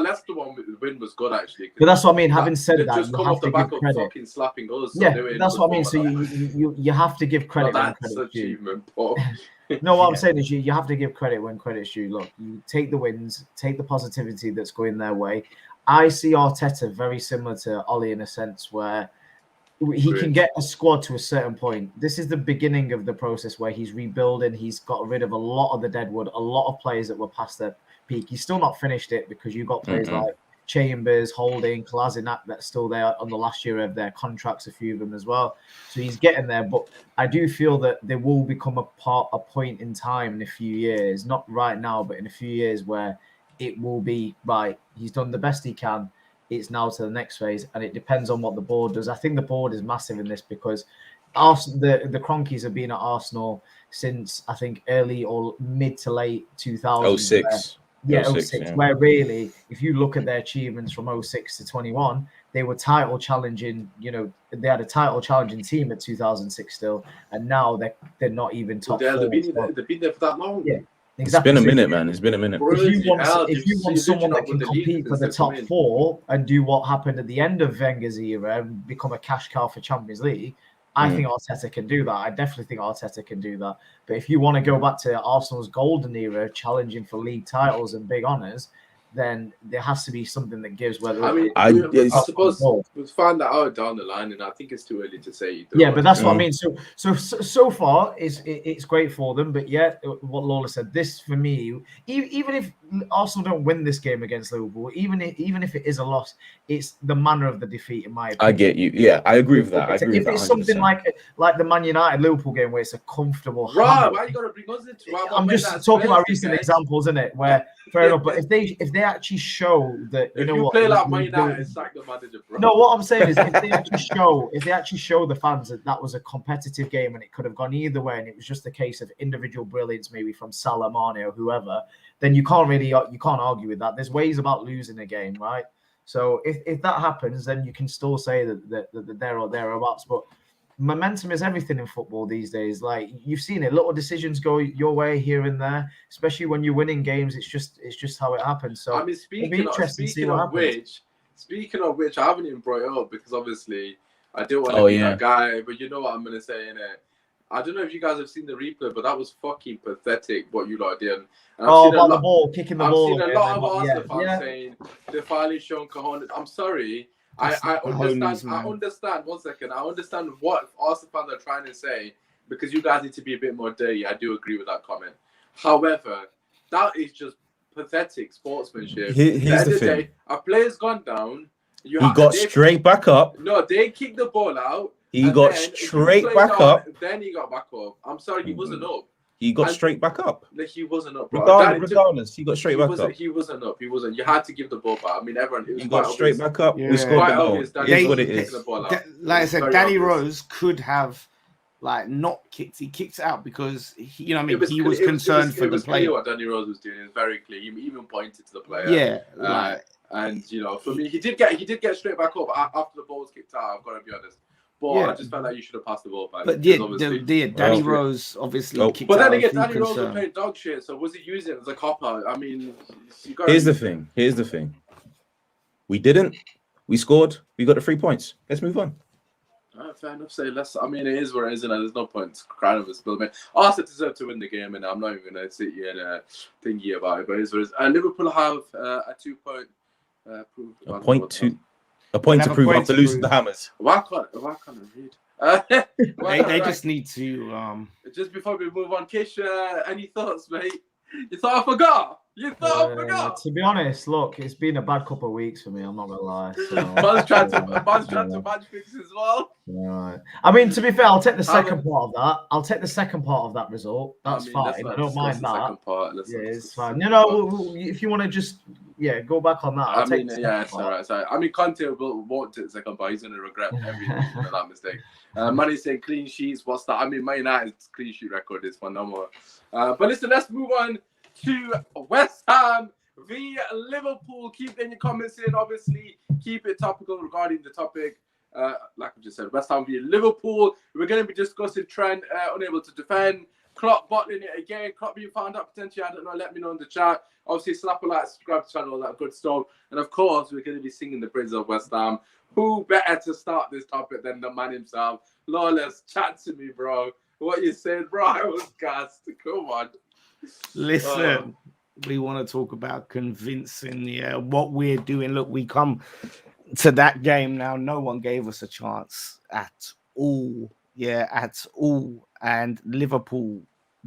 Leicester win was good actually. But that's what I mean. Having said that, just you come have off the to back give of credit. fucking slapping us. Yeah, that's what I mean. So you have to give credit. Well, when that's credit's due. achievement, Paul. No, what I'm saying is you have to give credit when credit's due. Look, you take the wins, take the positivity that's going their way. I see Arteta very similar to Ollie in a sense where he can get a squad to a certain point. This is the beginning of the process where he's rebuilding. He's got rid of a lot of the deadwood, a lot of players that were past their peak. He's still not finished it because you've got players like Chambers, Holding, Kolasinac that's still there on the last year of their contracts, a few of them as well. So he's getting there. But I do feel that there will become a point in time in a few years, not right now, but in a few years where it will be, right, he's done the best he can. It's now to the next phase, and it depends on what the board does. I think the board is massive in this because the Cronkies have been at Arsenal since, I think, early or mid to late 2000s. 06. Yeah, 06, where really, if you look at their achievements from 06 to 21, they were title challenging, you know, they had a title challenging team at 2006 still, and now they're not even top four. They've been there for that long. Yeah, exactly. It's been a minute, man. It's been a minute. If you want someone that can compete for the top four and do what happened at the end of Wenger's era and become a cash cow for Champions League, I think Arteta can do that. I definitely think Arteta can do that. But if you want to go back to Arsenal's golden era, challenging for league titles and big honours, then there has to be something that gives. Whether I suppose we'll find that out down the line, and I think it's too early to say. Yeah, but that's what I mean. So far, it's great for them. But yeah, what Lawless said, this for me, even if Arsenal don't win this game against Liverpool, even if it is a loss, it's the manner of the defeat in my opinion. I get you. Yeah, I agree with that. If it's something like the Man United Liverpool game where it's a comfortable, right? Why you got to bring us into? I'm just talking about recent examples, isn't it? Where fair enough, but if they actually show that, you know what, play like Man United, sack the manager, bro. No, what I'm saying is if they actually show the fans that was a competitive game and it could have gone either way, and it was just a case of individual brilliance, maybe from Salah, Mane, or whoever, then you can't argue with that. There's ways about losing a game, right? So if that happens, then you can still say that there or thereabouts. But momentum is everything in football these days. Like you've seen it, little decisions go your way here and there, especially when you're winning games. It's just how it happens. So I mean, speaking of which, I haven't even brought it up because obviously I don't want to be that guy. But you know what I'm gonna say in it. I don't know if you guys have seen the replay, but that was fucking pathetic what you lot did. About the ball, kicking the ball. I've seen a lot of Arsenal fans saying they're finally showing cojones. I'm sorry. I understand. 1 second. I understand what Arsenal fans are trying to say because you guys need to be a bit more dirty. I do agree with that comment. However, that is just pathetic sportsmanship. Here's the thing. A player's gone down. He got straight back up. No, they kicked the ball out. He got straight back up. Then he got back up. I'm sorry, he wasn't up. He got straight back up. He wasn't up, bro. Regardless, he got straight back up. He wasn't up. He wasn't. You had to give the ball back. I mean, everyone. He got straight back up. We scored the goal. It is what it is. Like I said, Danny Rose could have not kicked. He kicked it out because he was concerned for the player. What Danny Rose was doing is very clear. He even pointed to the player. Yeah. And for me, he did get straight back up after the ball was kicked out. I've got to be honest. But I just felt like you should have passed the ball back. But Danny Rose obviously kicked out. But then again, Danny Rose was playing dog shit, so was he using it as a cop-out? I mean, Here's the thing. We didn't. We scored. We got the 3 points. Let's move on. Fair enough. Say less. I mean, it is where it is, and there's no point crying over spilled milk. Arsenal deserve to win the game, and I'm not even going to sit here and thingy about it. But it is what it is. Liverpool have a 2-point proof. A point to prove after losing the Hammers. Why can't I read? They just need to. Just before we move on, Kish, any thoughts, mate? You thought I forgot? To be honest, look, it's been a bad couple of weeks for me. I'm not gonna lie. So, Man's trying to match fix as well. Right. I mean, to be fair, I'll take the second part of that. I'll take the second part of that result. That's fine. I don't mind that. Part. It's fine. If you want to just go back on that. I mean, yeah, it's all right. So, I mean, Conte won't take second, but he's going to regret everything that mistake. Money saying clean sheets. What's that? I mean, Man United's clean sheet record is phenomenal. But listen, let's move on to West Ham v Liverpool. Keep in your comments in. Obviously, keep it topical regarding the topic. Like I just said, West Ham v Liverpool. We're going to be discussing Trent unable to defend. Klopp bottling it again. Klopp being found out potentially. I don't know. Let me know in the chat. Obviously, slap a like, subscribe to the channel, all that good stuff. And of course, we're going to be singing the praises of West Ham. Who better to start this topic than the man himself? Lawless, chat to me, bro. What you said, bro? I was gassed. Come on. Listen, we want to talk about convincing. Yeah, what we're doing. Look, we come to that game now. No one gave us a chance at all. Yeah, at all. And Liverpool,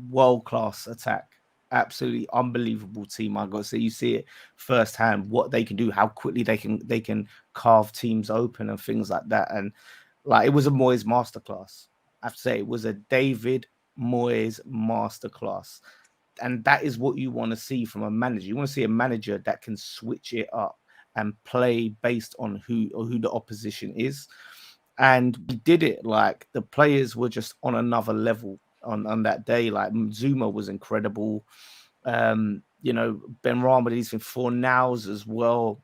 world-class attack. Absolutely unbelievable team. I got to say, you see it firsthand what they can do, how quickly they can carve teams open and things like that. And like, it was a Moyes masterclass. I have to say, it was a David Moyes masterclass. And that is what you want to see from a manager. You want to see a manager that can switch it up and play based on who the opposition is. And we did it. Like, the players were just on another level on that day. Like, Zuma was incredible. Ben Rama, he's in 4 nows as well.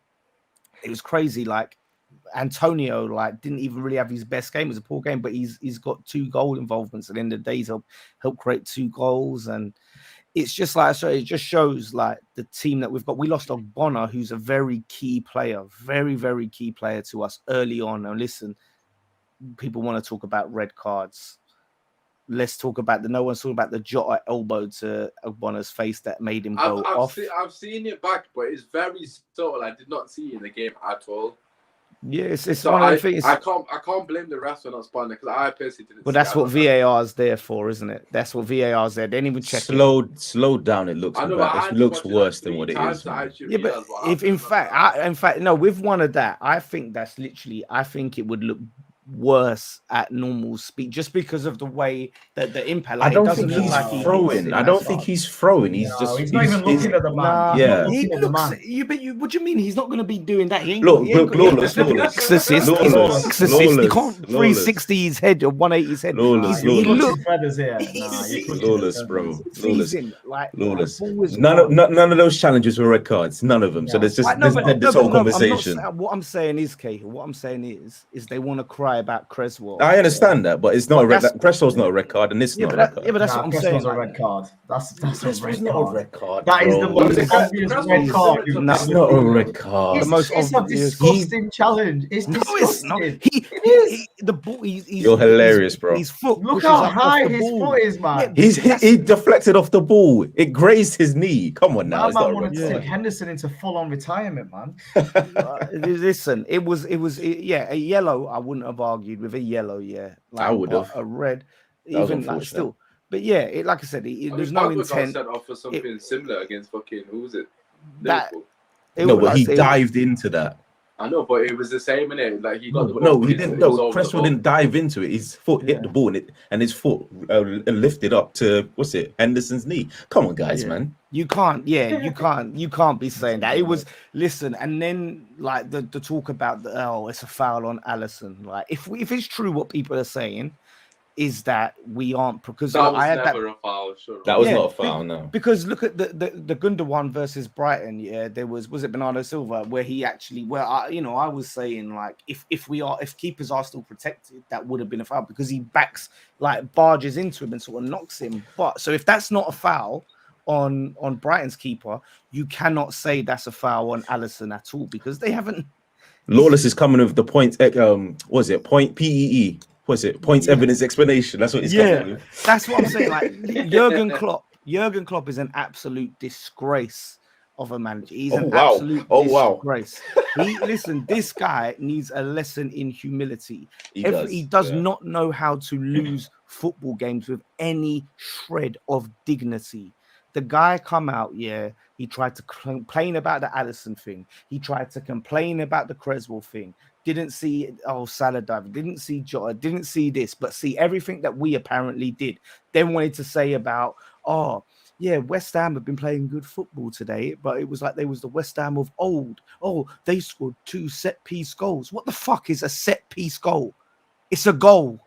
It was crazy. Like, Antonio, like, didn't even really have his best game. It was a poor game, but he's got 2 goal involvements at the end of the day. He's helped create 2 goals. And it's just like, so it just shows like the team that we've got. We lost Ogbonna, who's a very key player, very, very key player to us early on. And listen, people want to talk about red cards. Let's talk about no one's talking about the Jota elbow to Ogbonna's face that made him go off. I've seen it back, but it's very subtle. I did not see it in the game at all. Yeah, it's so one of the things. I can't blame the refs for not spotting it because I personally didn't. But that's what VAR is there for, isn't it? That's what VAR is there. They didn't even check. Slowed down. It looks bad. It looks worse than what it is. Yeah, but if in fact, no, with one of that, I think that's literally. I think it would look worse at normal speed just because of the way that the impact. Like, I don't think he's throwing. I don't think he's throwing. He's he's not even looking at the man. Yeah. He looks. What do you mean? He's not going to be doing that. He ain't, Lawless. He can't 360 his head or 180 his head. Lawless, bro. Lawless. None of those challenges were red cards. None of them. So there's just this whole conversation. What I'm saying is, is they want to cry about Creswell. I understand that, but it's not a red. Creswell's not a red card, and this is not a red card. Yeah, but that's what I'm saying. A red card. That's not a red card. That is the most obvious red card. That's not a red card. It's a disgusting challenge. It's disgusting. You're hilarious, bro. His foot. Look how high his foot is, man. He deflected off the ball. It grazed his knee. Come on now. That man wanted to take Henderson into full-on retirement, man. Listen, it was a yellow. I wouldn't have argued with a yellow. Yeah, like, I would have a red, even like still. But yeah, like I said, there's no intent. Set off for something similar against fucking who was it? He dived into that. I know, but it was the same, innit? Like he got the ball. No, he didn't. No, Cresswell didn't dive into it. His foot hit the ball, and his foot lifted up to Henderson's knee. Come on, guys, man. You can't be saying that. It was and then like the talk about it's a foul on Alisson. Like if it's true what people are saying, is that we aren't because that was never a foul. Sure. That was not a foul, no. Because look at the Gundogan versus Brighton. Yeah, there was it Bernardo Silva where he actually I was saying like if keepers are still protected, that would have been a foul because he barges into him and sort of knocks him. But so if that's not a foul on Brighton's keeper, you cannot say that's a foul on Alisson at all because they haven't. Lawless is coming with the point. Point PEE. What's it? Points, evidence, explanation. That's what he's coming with. That's what I'm saying. Like Jurgen Klopp is an absolute disgrace of a manager. He's an absolute disgrace. This guy needs a lesson in humility. He does not know how to lose football games with any shred of dignity. The guy come out, he tried to complain about the Alisson thing. He tried to complain about the Creswell thing. Didn't see Salah dive. Didn't see Jota. Didn't see this, but see everything that we apparently did. Then wanted to say about yeah, West Ham have been playing good football today, but it was like they was the West Ham of old. Oh, they scored 2 set-piece goals. What the fuck is a set-piece goal? It's a goal.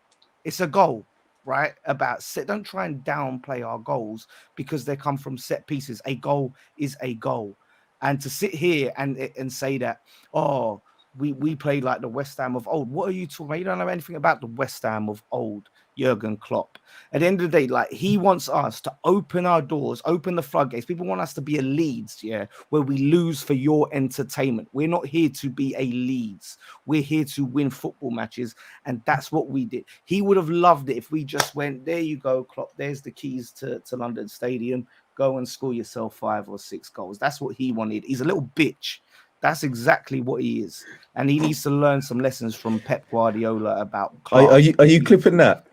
It's a goal, right? Don't try and downplay our goals because they come from set pieces. A goal is a goal. And to sit here and say that, oh, we played like the West Ham of old. What are you talking about? You don't know anything about the West Ham of old, Jurgen Klopp. At the end of the day, like he wants us to open our doors, open the floodgates. People want us to be a Leeds, yeah, where we lose for your entertainment. We're not here to be a Leeds. We're here to win football matches, and that's what we did. He would have loved it if we just went, there you go, Klopp. There's the keys to London Stadium. Go and score yourself 5 or 6 goals. That's what he wanted. He's a little bitch. That's exactly what he is, and he needs to learn some lessons from Pep Guardiola about class. Are you clipping that?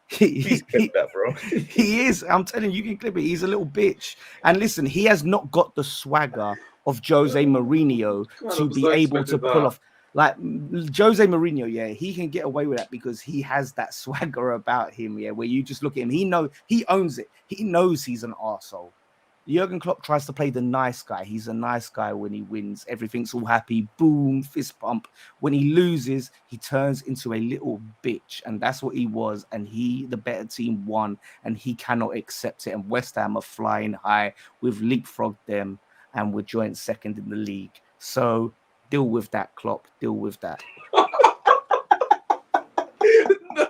Please clip that, bro. He is. I'm telling you, you can clip it. He's a little bitch. And listen, he has not got the swagger of Jose Mourinho to be able to pull off. Like Jose Mourinho, yeah, he can get away with that because he has that swagger about him, yeah, where you just look at him. He owns it. He knows he's an arsehole. Jurgen Klopp tries to play the nice guy. He's a nice guy when he wins. Everything's all happy. Boom, fist pump. When he loses, he turns into a little bitch. And that's what he was. And the better team, won. And he cannot accept it. And West Ham are flying high. We've leapfrogged them. And we're joint second in the league. So deal with that, Klopp. Deal with that. No.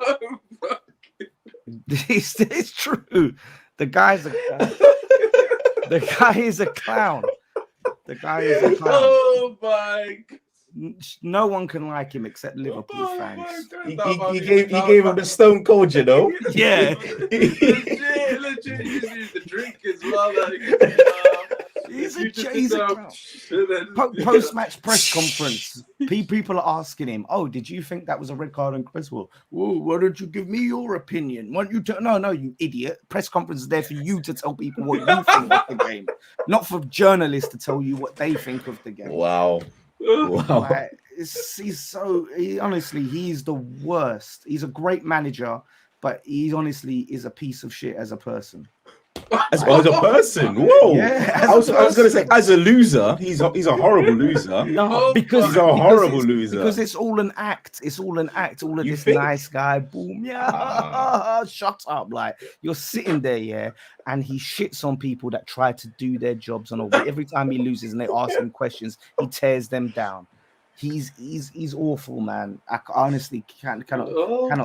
It's true. The guy is a clown. The guy is a clown. Oh my God. No one can like him except Liverpool fans. He gave him the stone cold, you know. Yeah. legit. He's the drink as well. He's a clown. Post-match press conference, people are asking him, "Oh, did you think that was a red card on Creswell? Oh, why don't you give me your opinion? Why don't you no, you idiot! Press conference is there for you to tell people what you think of the game, not for journalists to tell you what they think of the game." Wow. Like, honestly, he's the worst. He's a great manager, but he honestly is a piece of shit as a person. As a person, whoa! Yeah, I was going to say, as a loser, he's a horrible loser. No, because he's a horrible loser. Because it's all an act. It's all an act. All of you this think? Nice guy, boom, yeah. Shut up! Like you're sitting there, yeah, and he shits on people that try to do their jobs on a way. Every time he loses and they ask him questions, he tears them down. He's awful, man. I honestly cannot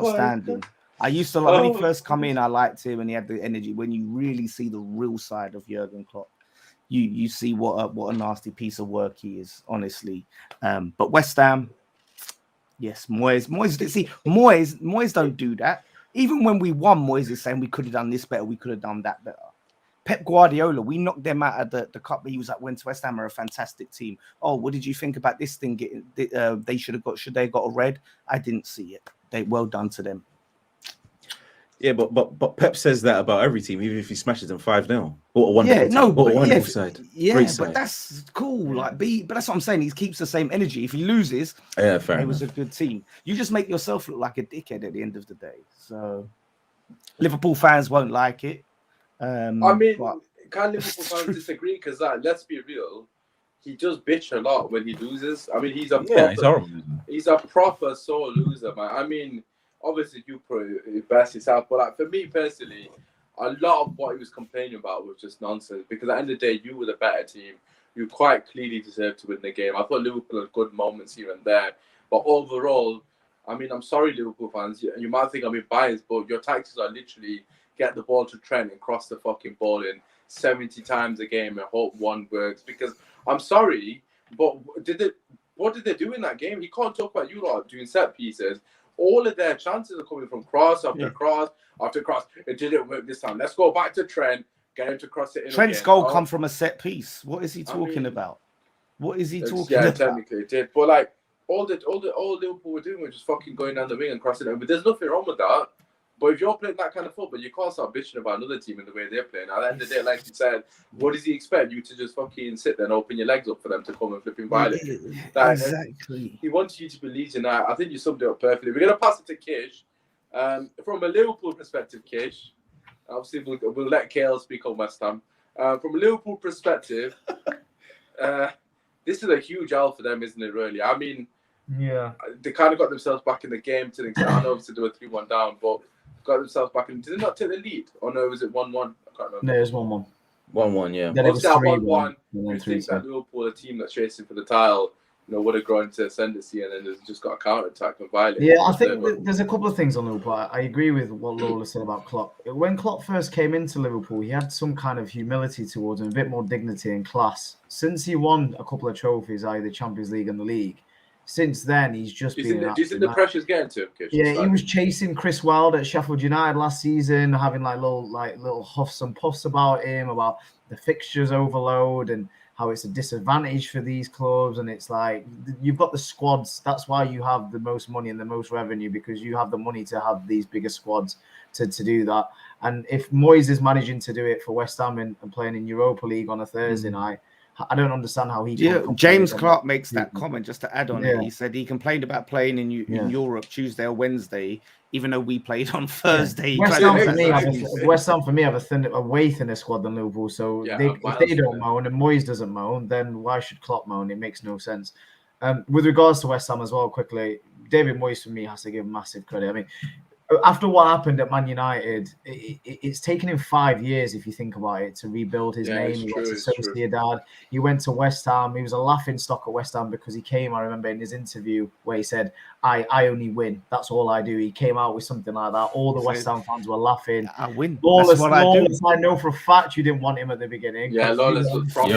stand him. I used to like when he first come in, I liked him and he had the energy. When you really see the real side of Jurgen Klopp, you see what a nasty piece of work he is, honestly. But West Ham, yes, Moyes don't do that. Even when we won, Moyes is saying we could have done this better, we could have done that better. Pep Guardiola, we knocked them out of the cup, but he was like, when West Ham are a fantastic team. Oh, what did you think about this thing? Should they have got a red? I didn't see it. Well done to them. Yeah, but Pep says that about every team, even if he smashes them 5-0. What a wonderful side. Yeah, great but side. That's cool. Like, but that's what I'm saying. He keeps the same energy. If he loses, yeah, fair enough. It was a good team. You just make yourself look like a dickhead at the end of the day. So Liverpool fans won't like it. Can Liverpool fans disagree? Because let's be real, he does bitch a lot when he loses. I mean, he's a proper sore loser, man. Obviously, you probably best yourself, but like for me personally, a lot of what he was complaining about was just nonsense. Because at the end of the day, you were the better team. You quite clearly deserved to win the game. I thought Liverpool had good moments here and there, but overall, I'm sorry, Liverpool fans. You might think I'm biased, but your tactics are literally get the ball to Trent and cross the fucking ball in 70 times a game and hope one works. Because I'm sorry, but what did they do in that game? He can't talk about you lot doing set pieces. All of their chances are coming from cross after cross after cross. It didn't work this time. Let's go back to Trent. Get him to cross it in. Trent's goal come from a set piece. What is he talking about? What is he talking about? Yeah, technically it did. But like all Liverpool were doing was just fucking going down the wing and crossing it. But there's nothing wrong with that. But if you're playing that kind of football, you can't start bitching about another team in the way they're playing. At the end of the day, like you said, what does he expect? You to just fucking sit there and open your legs up for them to come and flipping violate you? Exactly. He wants you to believe in that. I think you summed it up perfectly. We're going to pass it to Kish. From a Liverpool perspective, Kish, obviously we'll let KL speak on West Ham. From a Liverpool perspective, this is a huge L for them, isn't it, really? I mean, yeah, they kind of got themselves back in the game to the extent. I know obviously they were 3-1 down, but got themselves back in. Did they not take the lead? Or no, was it 1-1? I can't remember. no, it was 1-1. 1-1, yeah. Then it was Obviously, at 3-1. 1-1, you think that Liverpool, a team that's chasing for the title, would have grown to ascendancy, and then there's just got a counter-attack and violence. Yeah, I think there's a couple of things on Liverpool. I agree with what Lawless said about Klopp. When Klopp first came into Liverpool, he had some kind of humility towards him, a bit more dignity and class. Since he won a couple of trophies, either the Champions League and the league, since then he's just been. Do you think the pressure's getting to him, Kish? Yeah, he was chasing Chris Wilder at Sheffield United last season, having little huffs and puffs about him, about the fixtures overload and how it's a disadvantage for these clubs. And it's like, you've got the squads. That's why you have the most money and the most revenue, because you have the money to have these bigger squads to do that. And if Moyes is managing to do it for West Ham and playing in Europa League on a Thursday night, I don't understand how he. James Clark makes that comment, just to add on it. He said he complained about playing in Europe Tuesday or Wednesday, even though we played on Thursday. West Ham for me have a way thinner squad than Liverpool. So if they don't moan and Moyes doesn't moan, then why should Klopp moan? It makes no sense. With regards to West Ham as well, quickly, David Moyes for me has to give massive credit. I mean, after what happened at Man United, it's taken him 5 years, if you think about it, to rebuild his name. He went to Sociedad. He went to West Ham. He was a laughing stock at West Ham because he came, I remember in his interview where he said, I only win. That's all I do. He came out with something like that. All the West Ham fans were laughing. I win. Lawless, I know for a fact you didn't want him at the beginning. Yeah, Lawless was from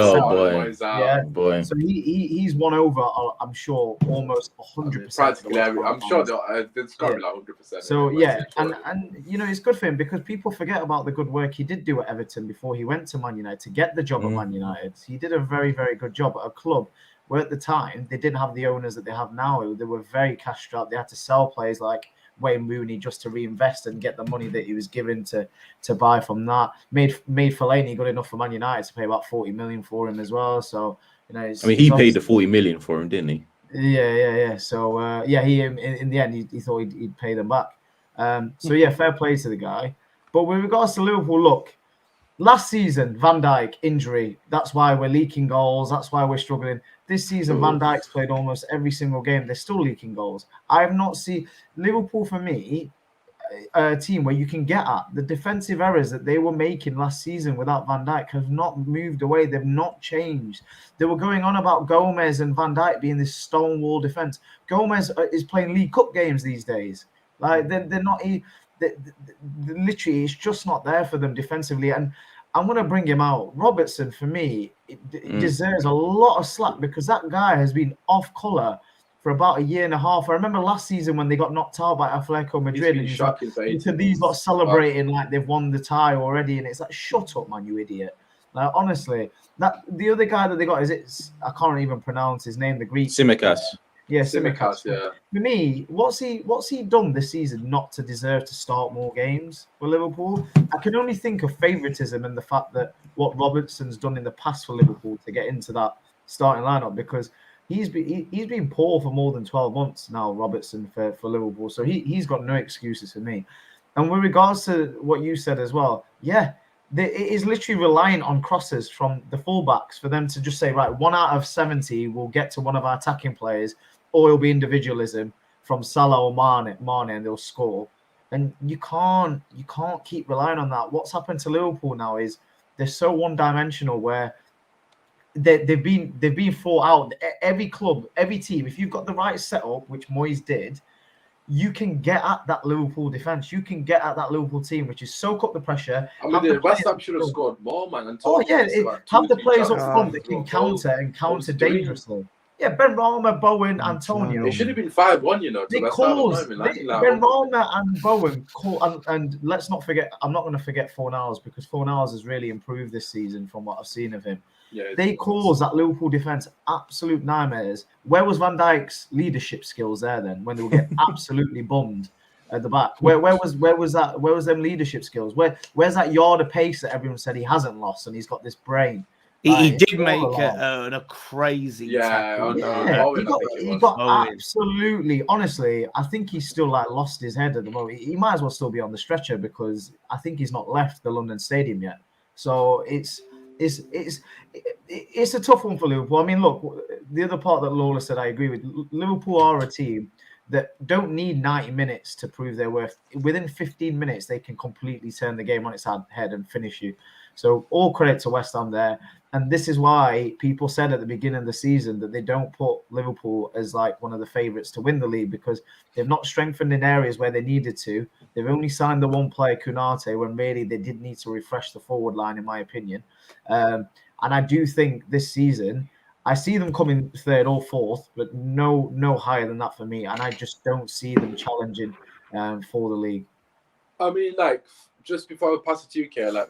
boy. So he's won over, I'm sure, almost 100%. Practically I'm sure there's got to be like 100%. So and it's good for him because people forget about the good work he did do at Everton before he went to Man United to get the job at Man United. He did a very, very good job at a club where at the time they didn't have the owners that they have now. They were very cash strapped. They had to sell players like Wayne Rooney just to reinvest and get the money that he was given to buy from that. Made Fellaini good enough for Man United to pay about 40 million for him as well. So he paid the 40 million for him, didn't he? Yeah. So he in the end he thought he'd pay them back. Fair play to the guy. But with regards to Liverpool, look, last season, Van Dijk, injury. That's why we're leaking goals. That's why we're struggling. This season, Van Dijk's played almost every single game. They're still leaking goals. I have not seen Liverpool, for me, a team where you can get at. The defensive errors that they were making last season without Van Dijk have not moved away. They've not changed. They were going on about Gomez and Van Dijk being this stonewall defense. Gomez is playing League Cup games these days. Like they're not. Literally, it's just not there for them defensively. And I'm going to bring him out. Robertson, for me, deserves a lot of slack because that guy has been off colour for about a year and a half. I remember last season when they got knocked out by Atletico Madrid, and these lot celebrating like they've won the tie already, and it's like, shut up, man, you idiot. Like honestly, that the other guy that they got I can't even pronounce his name. The Greek Tsimikas. Yeah, Tsimikas. Yeah. For me, what's he done this season not to deserve to start more games for Liverpool? I can only think of favouritism and the fact that what Robertson's done in the past for Liverpool to get into that starting lineup, because he's been poor for more than 12 months now, Robertson, for Liverpool. So he's got no excuses for me. And with regards to what you said as well, it is literally reliant on crosses from the fullbacks for them to just say, right, 1 out of 70 will get to one of our attacking players, or it'll be individualism from Salah or Mane, and they'll score. And you can't keep relying on that. What's happened to Liverpool now is they're so one-dimensional where they've been fought out. Every club, every team, if you've got the right setup, which Moyes did, you can get at that Liverpool defense. You can get at that Liverpool team, which is soak up the pressure. I mean, the West Ham should have scored more, man. Have the players up front that can counter dangerously. Yeah, Benrahma, Bowen, Antonio. It should have been 5-1, They caused Benrahma and Bowen and let's not forget. I'm not going to forget Fornals because Fornals has really improved this season from what I've seen of him. Yeah, they caused that Liverpool defense absolute nightmares. Where was Van Dijk's leadership skills there then when they were getting absolutely bummed at the back? Where was that? Where was them leadership skills? Where's that yard of pace that everyone said he hasn't lost and he's got this brain? He did make a crazy tackle. He got absolutely. Honestly, I think he's still lost his head at the moment. He might as well still be on the stretcher because I think he's not left the London Stadium yet. So it's a tough one for Liverpool. I mean, look, the other part that Lawless said, I agree with. Liverpool are a team that don't need 90 minutes to prove their worth. Within 15 minutes, they can completely turn the game on its head and finish you. So all credit to West Ham there. And this is why people said at the beginning of the season that they don't put Liverpool as like one of the favourites to win the league because they've not strengthened in areas where they needed to. They've only signed the one player, Kunate, when really they did need to refresh the forward line, in my opinion. And I do think this season, I see them coming third or fourth, but no higher than that for me. And I just don't see them challenging for the league. I mean, like, just before I pass it to you, Kay, like,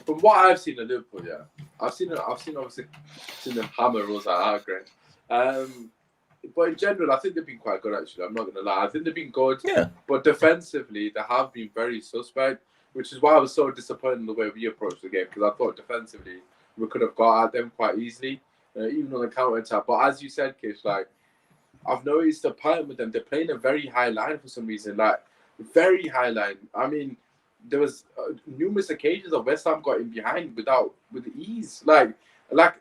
from what I've seen of Liverpool, yeah, I've seen them hammer Rosa Hargreaves. But in general, I think they've been quite good, actually. I'm not going to lie. I think they've been good. Yeah. But defensively, they have been very suspect, which is why I was so disappointed in the way we approached the game, because I thought defensively we could have got at them quite easily, even on the counter-attack. But as you said, Kish, like, I've noticed the pattern with them. They're playing a very high line for some reason, like, very high line. I mean, there was numerous occasions of West Ham got in behind with ease. Like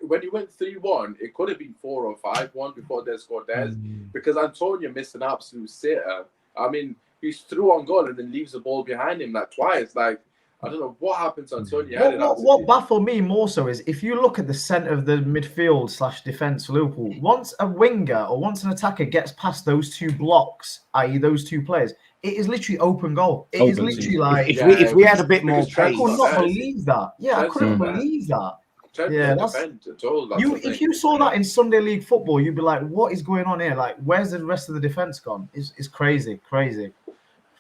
when he went 3-1, it could have been 4 or 5-1 before they scored theirs because Antonio missed an absolute sitter. I mean, he's through on goal and then leaves the ball behind him like twice. Like, I don't know what happened to Antonio. What baffled me more so is if you look at the centre of the midfield / defence for Liverpool, once a winger or once an attacker gets past those two blocks, i.e. those two players, it is literally open goal. It is literally like if we had a bit more pace. I could not believe that. Yeah, I couldn't believe that. Yeah, if you saw that in Sunday League football, you'd be like, "What is going on here? Like, where's the rest of the defense gone?" It's crazy.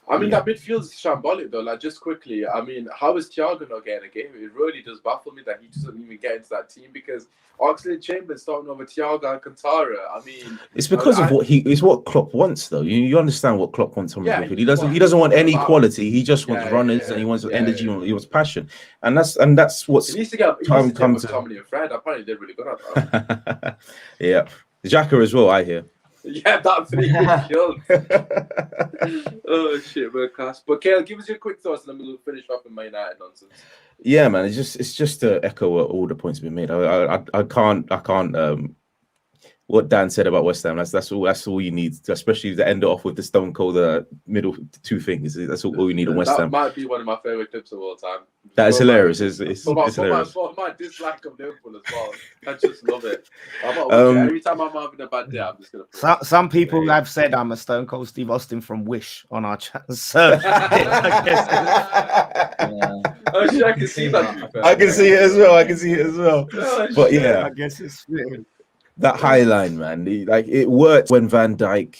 I mean, that midfield is shambolic though. Like, just quickly, I mean, how is Thiago not getting a game? It really does baffle me that he doesn't even get into that team because Oxlade-Chamberlain starting over Thiago Alcantara. I mean, it's because of it's what Klopp wants, though. You understand what Klopp wants from midfield. He doesn't want any quality. He just wants runners and he wants energy. He wants passion, and that's what's. He needs to get Tomlin and Fred. Apparently, they're really good at that. Yeah, Xhaka as well. I hear. Yeah, that's really killed. Oh shit, we're class. But Kale, give us your quick thoughts, and then we'll finish off with My United nonsense. Yeah, man, it's just to echo what all the points have been made. I can't. What Dan said about West Ham, that's all you need, especially to end it off with the stone cold middle two fingers. That's all you need on West Ham. That might be one of my favorite clips of all time. That is hilarious. It's hilarious. For my dislike of Liverpool as well, I just love it. Every time I'm having a bad day, I'm just gonna. Some people have said I'm a Stone Cold Steve Austin from Wish on our chat. So I can see that. I can see it as well. But yeah, I guess it's fitting. That high line, man, it worked when Van Dijk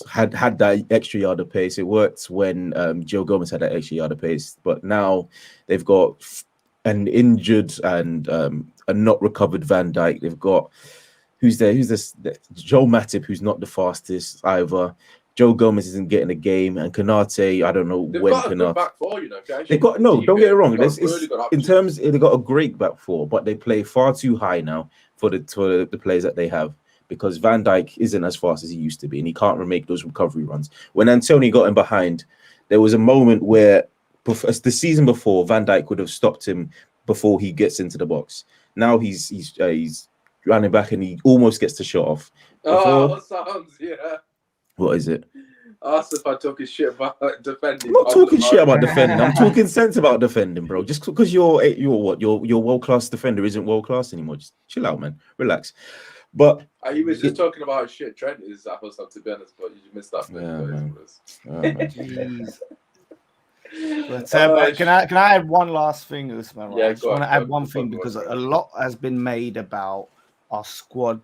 had that extra yard of pace. It worked when Joe Gomez had that extra yard of pace. But now they've got an injured and a not recovered Van Dijk. They've got who's this? Joel Matip, who's not the fastest either. Joe Gomez isn't getting a game, and Konate, I don't know when Konate. Back four, you know, they got don't get it wrong. In terms, they got a great back four, but they play far too high now for the players that they have because Van Dijk isn't as fast as he used to be, and he can't make those recovery runs. When Antonio got him behind, there was a moment where the season before Van Dijk would have stopped him before he gets into the box. Now he's running back and he almost gets the shot off. What is it? Asked if I talking shit about defending. I'm not talking shit about defending. I'm talking sense about defending, bro. Just because your world-class defender isn't world-class anymore. Just chill out, man. Relax. But he was just talking about shit. Trent is supposed to be honest, but you missed that. But, can I add one last thing, Usman? Right? Yeah, I just want to add one thing because a lot has been made about our squad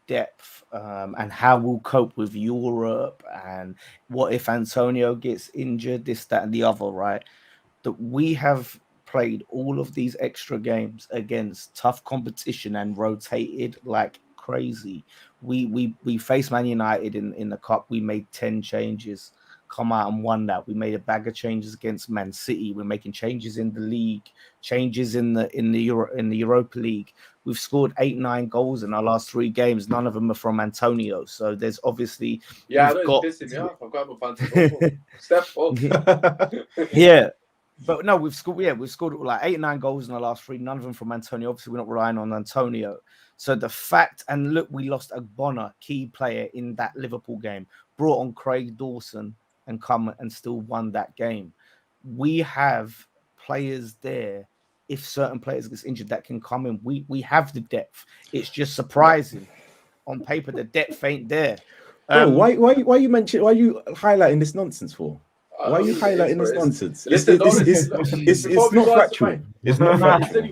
depth and how we'll cope with Europe and what if Antonio gets injured, this, that, and the other, right? That we have played all of these extra games against tough competition and rotated like crazy. We faced Man United in the cup. We made 10 changes, come out and won that. We made a bag of changes against Man City. We're making changes in the league, changes in the Europa League. We've scored 8-9 goals in our last 3 games. None of them are from Antonio. So there's obviously it's pissing me off. I've got my fancy Step up. Yeah. But no, we've scored like 8 or 9 goals in the last 3, none of them from Antonio. Obviously, we're not relying on Antonio. So the fact, and look, we lost a Bonner, key player in that Liverpool game, brought on Craig Dawson and come and still won that game. We have players there. If certain players get injured, that can come in. We have the depth. It's just surprising. On paper, the depth ain't there. Bro, why you highlighting this nonsense for? Why are you highlighting this nonsense? It's not factual. It's not factual.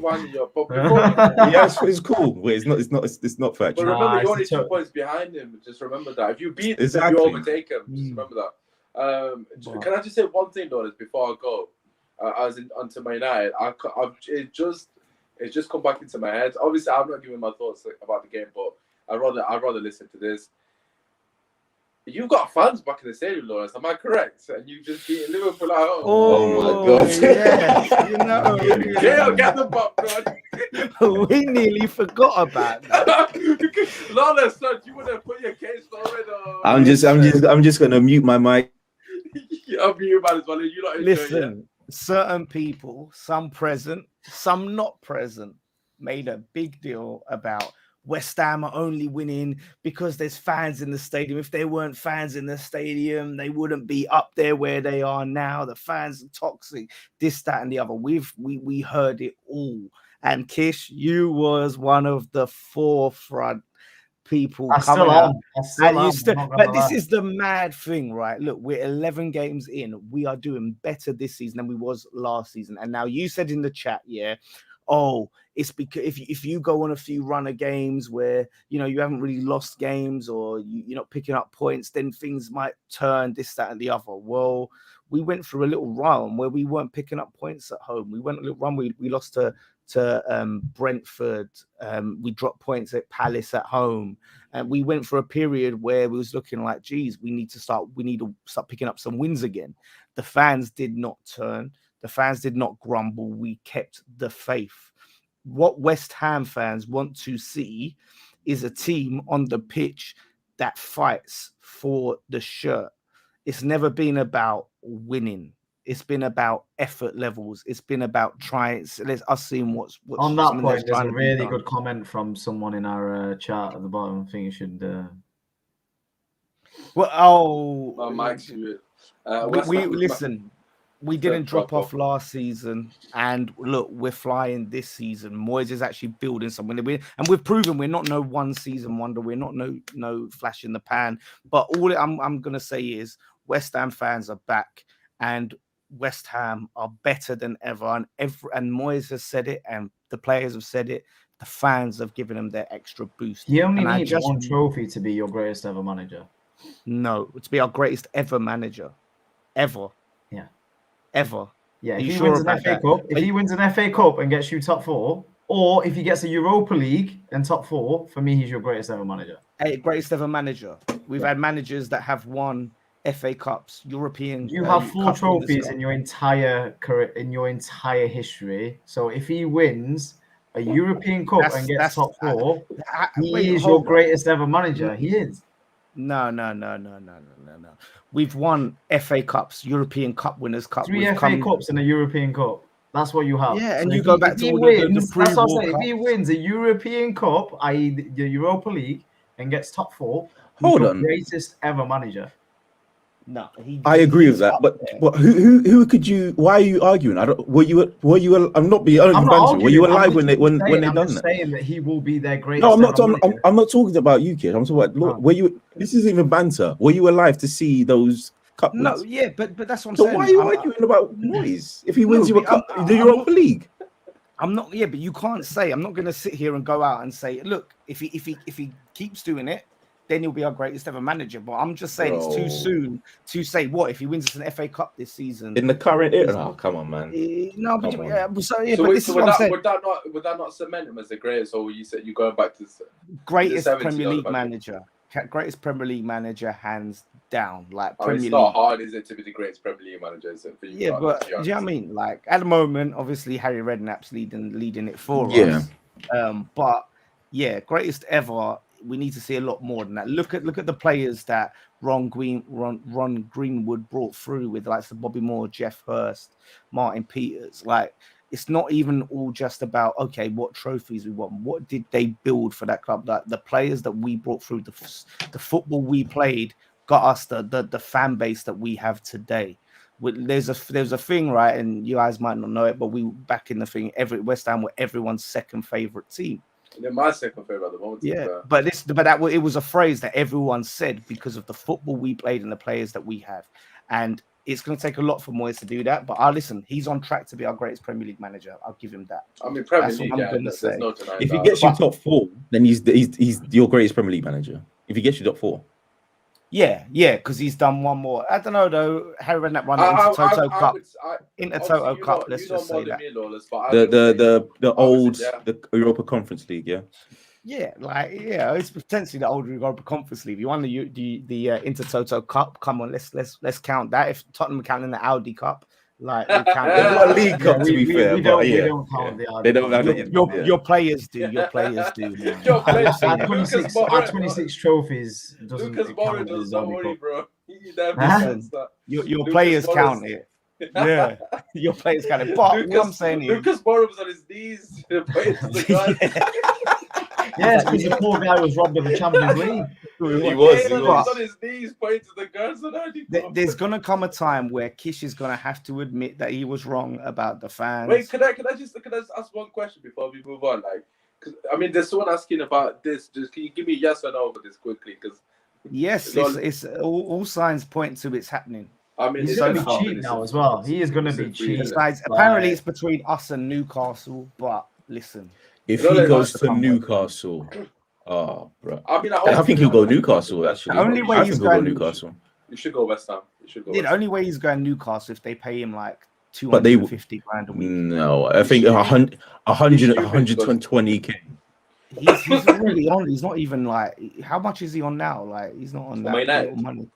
Yes, it's cool. Wait, it's not factual. But remember, you're only 2 points behind him. Just remember that. If you beat him, you overtake him. Just remember that. Can I just say one thing, though, before I go? Onto my United, it just come back into my head. Obviously, I'm not giving my thoughts about the game, but I'd rather listen to this. You've got fans back in the stadium, Lawrence. Am I correct? And you just beat Liverpool at home. Oh my God! Yeah, you know, yeah, get the ball, we nearly forgot about that. Lawless, son, you would have put your case forward. I'm just gonna mute my mic. I'll be you, man, as well. You not listen. Certain people, some present, some not present, made a big deal about West Ham are only winning because there's fans in the stadium. If there weren't fans in the stadium, they wouldn't be up there where they are now. The fans are toxic, this, that, and the other. We heard it all. And Kish, you was one of the forefront people coming out. But this is the mad thing, right? Look, we're 11 games in. We are doing better this season than we was last season. And now you said in the chat, it's because if you go on a few runner games where you haven't really lost games or you're not picking up points, then things might turn, this, that, and the other. Well, we went through a little run where we weren't picking up points at home. We went a little run. We lost to Brentford. We dropped points at Palace at home, and we went for a period where we was looking like, geez, we need to start picking up some wins again. The fans did not turn. The fans did not grumble. We kept the faith. What West Ham fans want to see is a team on the pitch that fights for the shirt. It's never been about winning. It's been about effort levels. It's been about trying. Let's us seeing what's on that point. There's a really good comment from someone in our chat at the bottom. I think you should. Mike's listen. We didn't drop off last season, and look, we're flying this season. Moyes is actually building something, and we've proven we're not no one season wonder. We're not no flash in the pan. But all I'm gonna say is West Ham fans are back, and West Ham are better than ever. And Moyes has said it, and the players have said it. The fans have given them their extra boost. You only need one trophy to be your greatest ever manager. No, to be our greatest ever manager, ever. Yeah. Ever. Yeah, if he wins an FA Cup, if he wins an FA Cup and gets you top 4, or if he gets a Europa League and top 4, for me, he's your greatest ever manager. Hey, greatest ever manager. We've had managers that have won FA Cups, European. You have 4 trophies in your entire career, in your entire history. So if he wins a European Cup and gets top 4, he is your greatest ever manager. He is. No. We've won FA Cups, European Cup Winners' Cup. 3 FA Cups and a European Cup. That's what you have. Yeah, and you go back to all the that's what I'm saying. If he wins a European Cup, i.e. the Europa League, and gets top 4, he's the greatest ever manager. No, I agree with that. But who could you? Why are you arguing? Were you? I'm not being. Were you alive when they done that? Saying that he will be their greatest. No, I'm not talking about you, kid. I'm talking about. Were you? This isn't even banter. Were you alive to see those cup wins? No, yeah, but that's what I'm saying. So why are you arguing about Moyes if he wins you a cup, the Europa League? I'm not. Yeah, but you can't say. I'm not going to sit here and go out and say, look, if he keeps doing it, then he'll be our greatest ever manager. But I'm just saying it's too soon to say what if he wins us an FA Cup this season. In the current era, oh, come on, man. No, but would that not cement him as the greatest, or you said you going back to greatest Premier League manager? Greatest Premier League manager, hands down. Like Premier League. It's not hard, is it, to be the greatest Premier League manager? Is it for you? Yeah, but do you know what I mean? Like at the moment, obviously Harry Redknapp's leading it for us. But yeah, greatest ever. We need to see a lot more than that. Look at the players that Ron Greenwood brought through with like Bobby Moore, Jeff Hurst, Martin Peters. Like, it's not even all just about, okay, what trophies we won. What did they build for that club? Like the players that we brought through, the football we played got us the fan base that we have today. There's a thing, right? And you guys might not know it, but we back in the thing, West Ham were everyone's second favorite team. They're my second favorite at the moment. Yeah, but it was a phrase that everyone said because of the football we played and the players that we have, and it's going to take a lot for Moyes to do that. But listen, he's on track to be our greatest Premier League manager. I'll give him that. I mean, Premier That's League. what I'm gonna There's say. no denying If he that. gets you top 4, then he's your greatest Premier League manager. If he gets you top 4. Yeah, because he's done one more. I don't know though. Harry Redknapp won the Intertoto Cup. Intertoto Cup. Let's just say that. The Europa Conference League, yeah. Yeah, it's potentially the old Europa Conference League. You won the Intertoto Cup. Come on, let's count that. If Tottenham counting the Audi Cup, like we count They've got a League Cup, to be fair. We don't count the Audi. They don't have it. Your players do. Your players do. Your players do. Our 26 trophies doesn't Lucas count Moura as does, don't Audi worry, Cup. bro. You never sense that. Your players count it. Yeah, your players count it. But what I'm saying is, Lucas Moura was on his knees. Yeah, because the poor guy was robbed of the Champions League. He was on his knees, pointing to the girls. There's gonna come a time where Kish is gonna have to admit that he was wrong about the fans. Wait, can I just ask one question before we move on? Like, cause I mean, there's someone asking about this. Just can you give me a yes or no for this quickly? Because yes, it's all signs point to it's happening. I mean, he's going to be cheap now as well. He is going to be cheap. Besides, apparently, it's between us and Newcastle. But listen, if he goes to Newcastle, bro. I mean, I think he'll go Newcastle. Actually, the only way he's going Newcastle. You should go West Ham. The only way he's going Newcastle if they pay him like 250 grand a week. No, I think 120k. He's really on. He's not even like. How much is he on now? Like, he's not on that little money.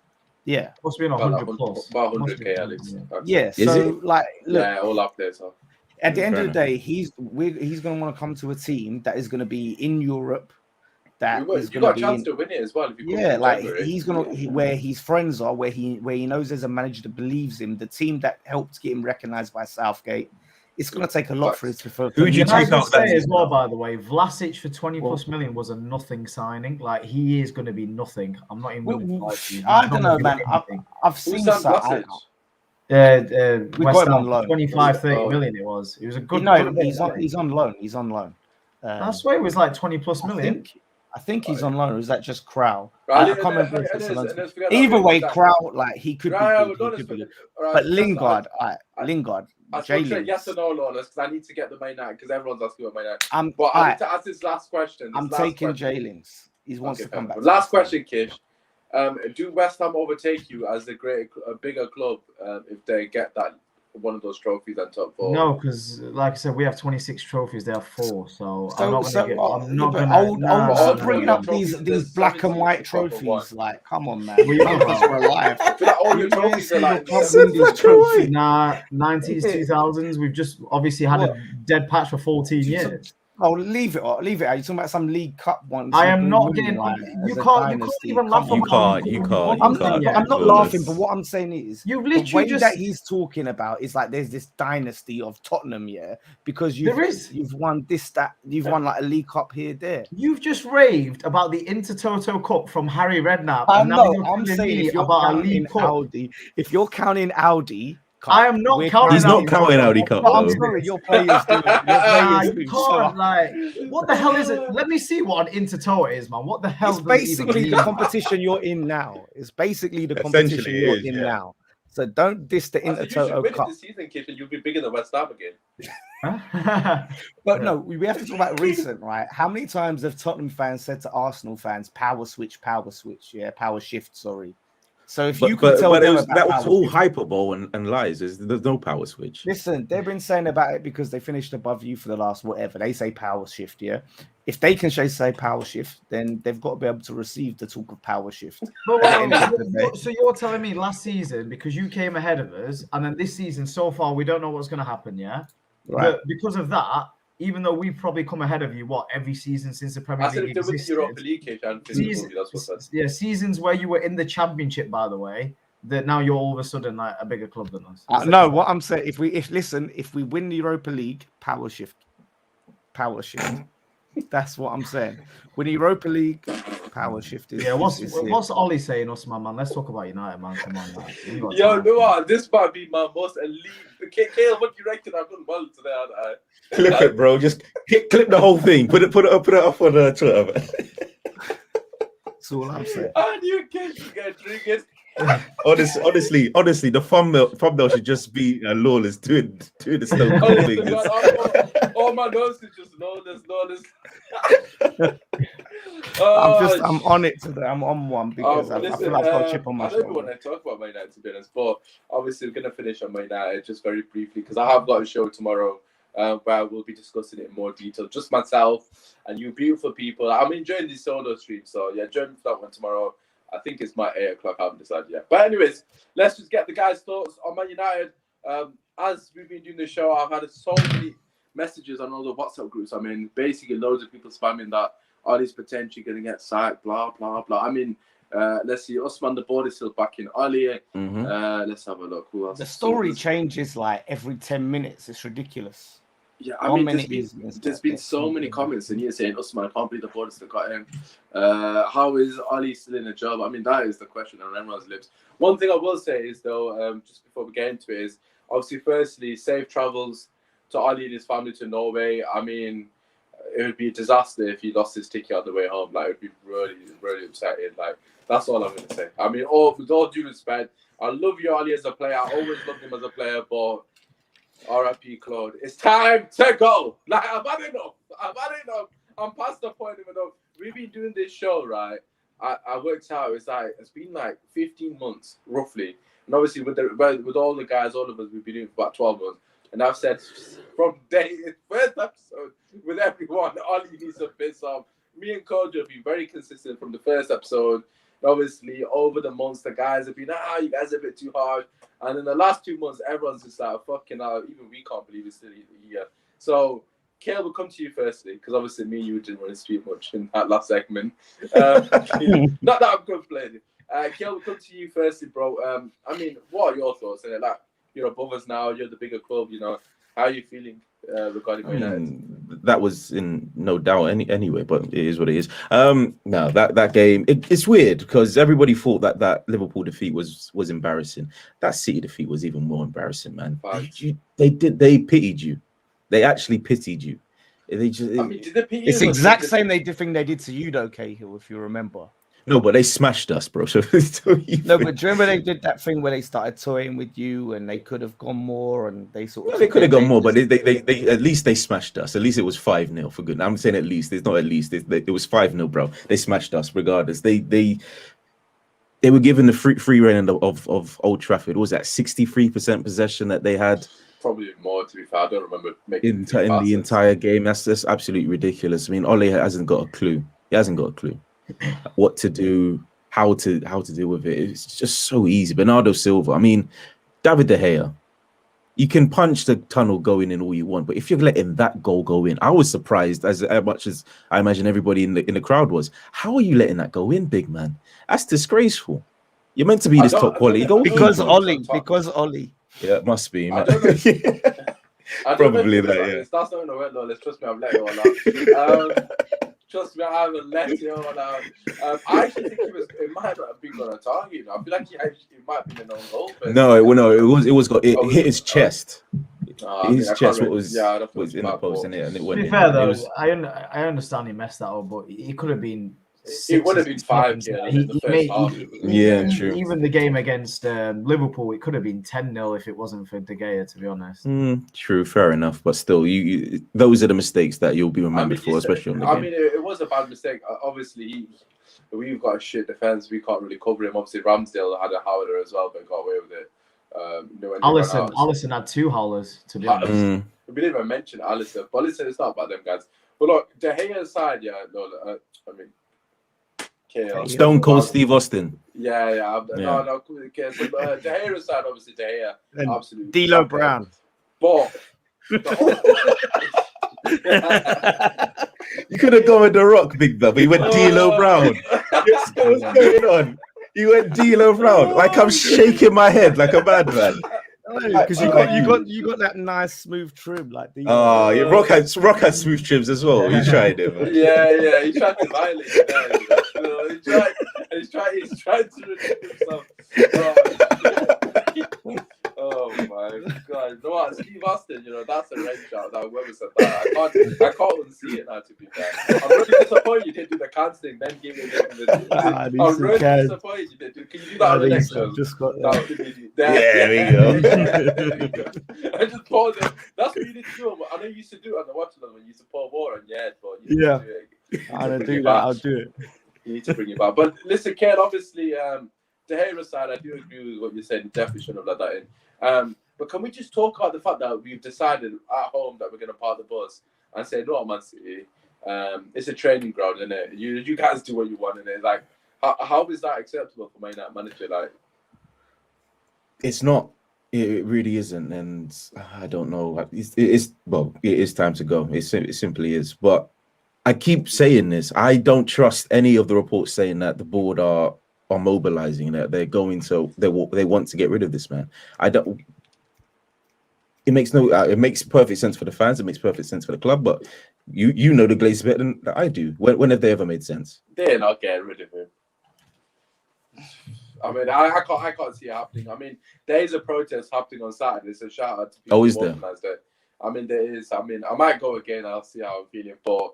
Yeah, must be 100 plus. About 100k at least. Yeah, so like, look, yeah, all up there. So at the end of the day, he's going to want to come to a team that is going to be in Europe. That is you got a chance to win it as well. If you he's going to where his friends are, where he knows there's a manager that believes him. The team that helped get him recognised by Southgate. It's going to take a lot for it to. Who would you take out that as well? By the way, Vlasic for 20 plus million was a nothing signing. Like, he is going to be nothing. I'm not even. I don't know, man. I've seen Vlasic. We got him on loan. 25, 30 million. It was a good. No, he's on loan. He's on loan. I swear it was like 20 plus million. I think he's on loan, or is that just Crow? I can't remember. Either way, Crow, like, he could be good. But Lingard, Lingard. I should say yes or no, Lawless, because I need to get the main night, because everyone's asking about main night. But I need to ask this last question. I'm taking J-Links. He wants to come back. Last question, Kish. Do West Ham overtake you as a bigger club if they get that one of those trophies on top 4? No, because like I said, we have 26 trophies. They have 4. So I'm not going to bring up these black and white trophies. Like, come on, man. We're alive. All your trophies are like 90s, 2000s. We've just obviously had a dead patch for 14 years. Oh, leave it out. You're talking about some League Cup ones. I am not getting. You can't even laugh. You can't. I'm not laughing, but what I'm saying is, you've literally the way that he's talking about is like there's this dynasty of Tottenham, because you've won this, that, you've won like a League Cup here, there. You've just raved about the Intertoto Cup from Harry Redknapp. I'm saying if you're about a League Cup. Audi, if you're counting Audi. Cup. I am not counting. He's not counting Audi Cup. I'm sorry, your players do. Like, what the hell is it? Let me see what an Intertoto is, man. What the hell? It's basically the competition you're in now. It's basically the competition you're in now. So don't diss the Intertoto Cup. This season, Kish, and you'll be bigger than West Ham again. But no, we have to talk about recent, right? How many times have Tottenham fans said to Arsenal fans, power switch, power shift, sorry. So if you could tell them that was all hyperbole and lies. There's no power switch. Listen, they've been saying about it because they finished above you for the last whatever. They say power shift, yeah. If they can say power shift, then they've got to be able to receive the talk of power shift. So you're telling me last season, because you came ahead of us, and then this season so far we don't know what's going to happen, yeah? Right. But because of that, even though we've probably come ahead of you, every season since the Premier I said League if they win the existed. Europa League, Kish, and that's what I said. Yeah, seasons where you were in the Championship, by the way, that now you're all of a sudden like a bigger club than us. No, what I'm saying, if we win the Europa League, power shift. That's what I'm saying. Win the Europa League, power shift. What's Ollie saying, us, man? Let's talk about United, man. Come on, man. Yo, you know what? This might be my most elite. Kale, what do you reckon? I've done well today, haven't I? Clip it, bro. Just clip the whole thing. Put it up on Twitter. That's all I'm saying. I knew Kish would get triggered. Honestly, the thumbnail should just be Lawless doing the Stone Cold fingers. All my notes is just Lawless. I'm on it today. I'm on one because I feel like I'll chip on my shoulder. I don't want to talk about Man United, to be honest, but obviously we're going to finish on Man United just very briefly because I have got a show tomorrow where we'll be discussing it in more detail. Just myself and you beautiful people. I'm enjoying this solo stream, so yeah, join me for that one tomorrow. I think it's my 8 o'clock. I haven't decided yet. But anyways, let's just get the guys' thoughts on Man United. As we've been doing the show, I've had so many messages on all the WhatsApp groups. I mean, basically loads of people spamming that Ollie's potentially going to get sacked, blah, blah, blah. I mean, let's see. Usman, the board is still back in Ollie. Let's have a look. Who else? The story changes like every 10 minutes. It's ridiculous. Yeah, I mean, there's been so many comments and you're saying, Usman, I can't believe the board still got him. How is Ollie still in a job? I mean, that is the question on everyone's lips. One thing I will say is, though, just before we get into it, is obviously, firstly, safe travels to Ollie and his family to Norway. I mean, it would be a disaster if he lost his ticket on the way home. Like, it would be really, really upsetting. Like, that's all I'm going to say. I mean, with all due respect, I love you, Ollie, as a player. I always loved him as a player, but R.I.P. Claude. It's time to go. Like, I've had enough. I'm past the point of enough. We've been doing this show, right? I worked out, it's been like 15 months, roughly. And obviously, with all the guys, all of us, we've been doing it for about 12 months. And I've said from first episode, with everyone, Ollie needs to piss off. Me and Kojo have been very consistent from the first episode. And obviously, over the months, the guys have been, you guys are a bit too hard. And in the last 2 months, everyone's just like, fucking out. Even we can't believe it's still here. So, Kale, we'll come to you firstly, because obviously me and you didn't want to speak much in that last segment. Not that I'm complaining. Kale, we'll come to you firstly, bro. I mean, what are your thoughts? Like, you're above us now. You're the bigger club. You know, how are you feeling regarding United? That was in no doubt anyway, but it is what it is. No, that game, it's weird because everybody thought that Liverpool defeat was embarrassing. That City defeat was even more embarrassing, man. They pitied you. They actually pitied you. They just. I mean, did they pity it's the exact same thing they did to you, though, Cahill, if you remember. No, but they smashed us, bro. So no, but do you remember they did that thing where they started toying with you and they could have gone more and they sort of... Well, they could have gone more, but they at least they smashed us. At least it was 5-0 for good. I'm saying at least. It's not at least. It was 5-0, bro. They smashed us regardless. They were given the free reign of Old Trafford. What was that 63% possession that they had? Probably more, to be fair. I don't remember in the entire game. That's absolutely ridiculous. I mean, Ole hasn't got a clue. He hasn't got a clue what to do, how to deal with it. It's just so easy. Bernardo Silva. I mean, David De Gea. You can punch the tunnel going in all you want, but if you're letting that goal go in, I was surprised as much as I imagine everybody in the crowd was. How are you letting that go in, big man? That's disgraceful. You're meant to be this top quality goal. Because Ollie. Yeah, it must be. Man. Probably that. Yeah. That's not in the word, Lawless. Trust me, I've let it all out. Trust me, I haven't let it all out. I actually think it might not have been on a target. I feel like it might have been an own goal. It hit his chest. His chest was in the post, and it went. To be fair though, I understand he messed that up, but it could have been. It would have been 5. True. Even the game against Liverpool, it could have been 10-0 if it wasn't for De Gea, to be honest. True, fair enough. But still, you those are the mistakes that you'll be remembered for, especially on the game. I mean, it was a bad mistake. Obviously, we've got a shit defense. We can't really cover him. Obviously, Ramsdale had a howler as well, but got away with it. Alisson had 2 howlers, to be honest. We didn't even mention Alisson. But listen, it's not about them guys. But look, De Gea aside, Stone Cold Steve Austin. Yeah. No. Okay, so De Gea aside, obviously De Gea, absolutely. D'Lo Brown. But You could have gone with The Rock, big dog. He went D'Lo Brown. What's going on? He went D'Lo Brown. Like I'm shaking my head like a madman. Because you got that nice smooth trim like these. Oh, yeah, Rock had smooth trims as well. He tried it, man. Yeah, he tried to violate it. He's trying to redeem himself. Oh my God! You know what, Steve Austin? That's a red shot. That whoever said that, I can't unsee it now. To be fair, I'm really disappointed you didn't do the cans thing. Then give it. I'm really disappointed you didn't do. Can you do that on the next show? There we go. I just paused it. That's what you need to do. I know you used to do it on the watching when you used to pour water on your head, but I don't do that. I'll do it. You need to bring it back. But listen, Ken, obviously, the Hera side, I do agree with what you're saying. You definitely shouldn't have let that in. But can we just talk about the fact that we've decided at home that we're going to park the bus and say, no, Man City, it's a training ground, isn't it? You guys do what you want in it. Like, how is that acceptable for my manager? Like, it's not. It really isn't, and I don't know. It is time to go. It simply is. But I keep saying this. I don't trust any of the reports saying that the board are mobilizing, that they're going to they want to get rid of this man. I don't. It makes perfect sense for the fans. It makes perfect sense for the club. But you know the Glazers better than I do. When have they ever made sense? They're not getting rid of him. I mean, I can't see it happening. I mean, there is a protest happening on Saturday. It's a shout out to people who who organised it. I mean, there is. I mean, I might go again. I'll see how I'm feeling. But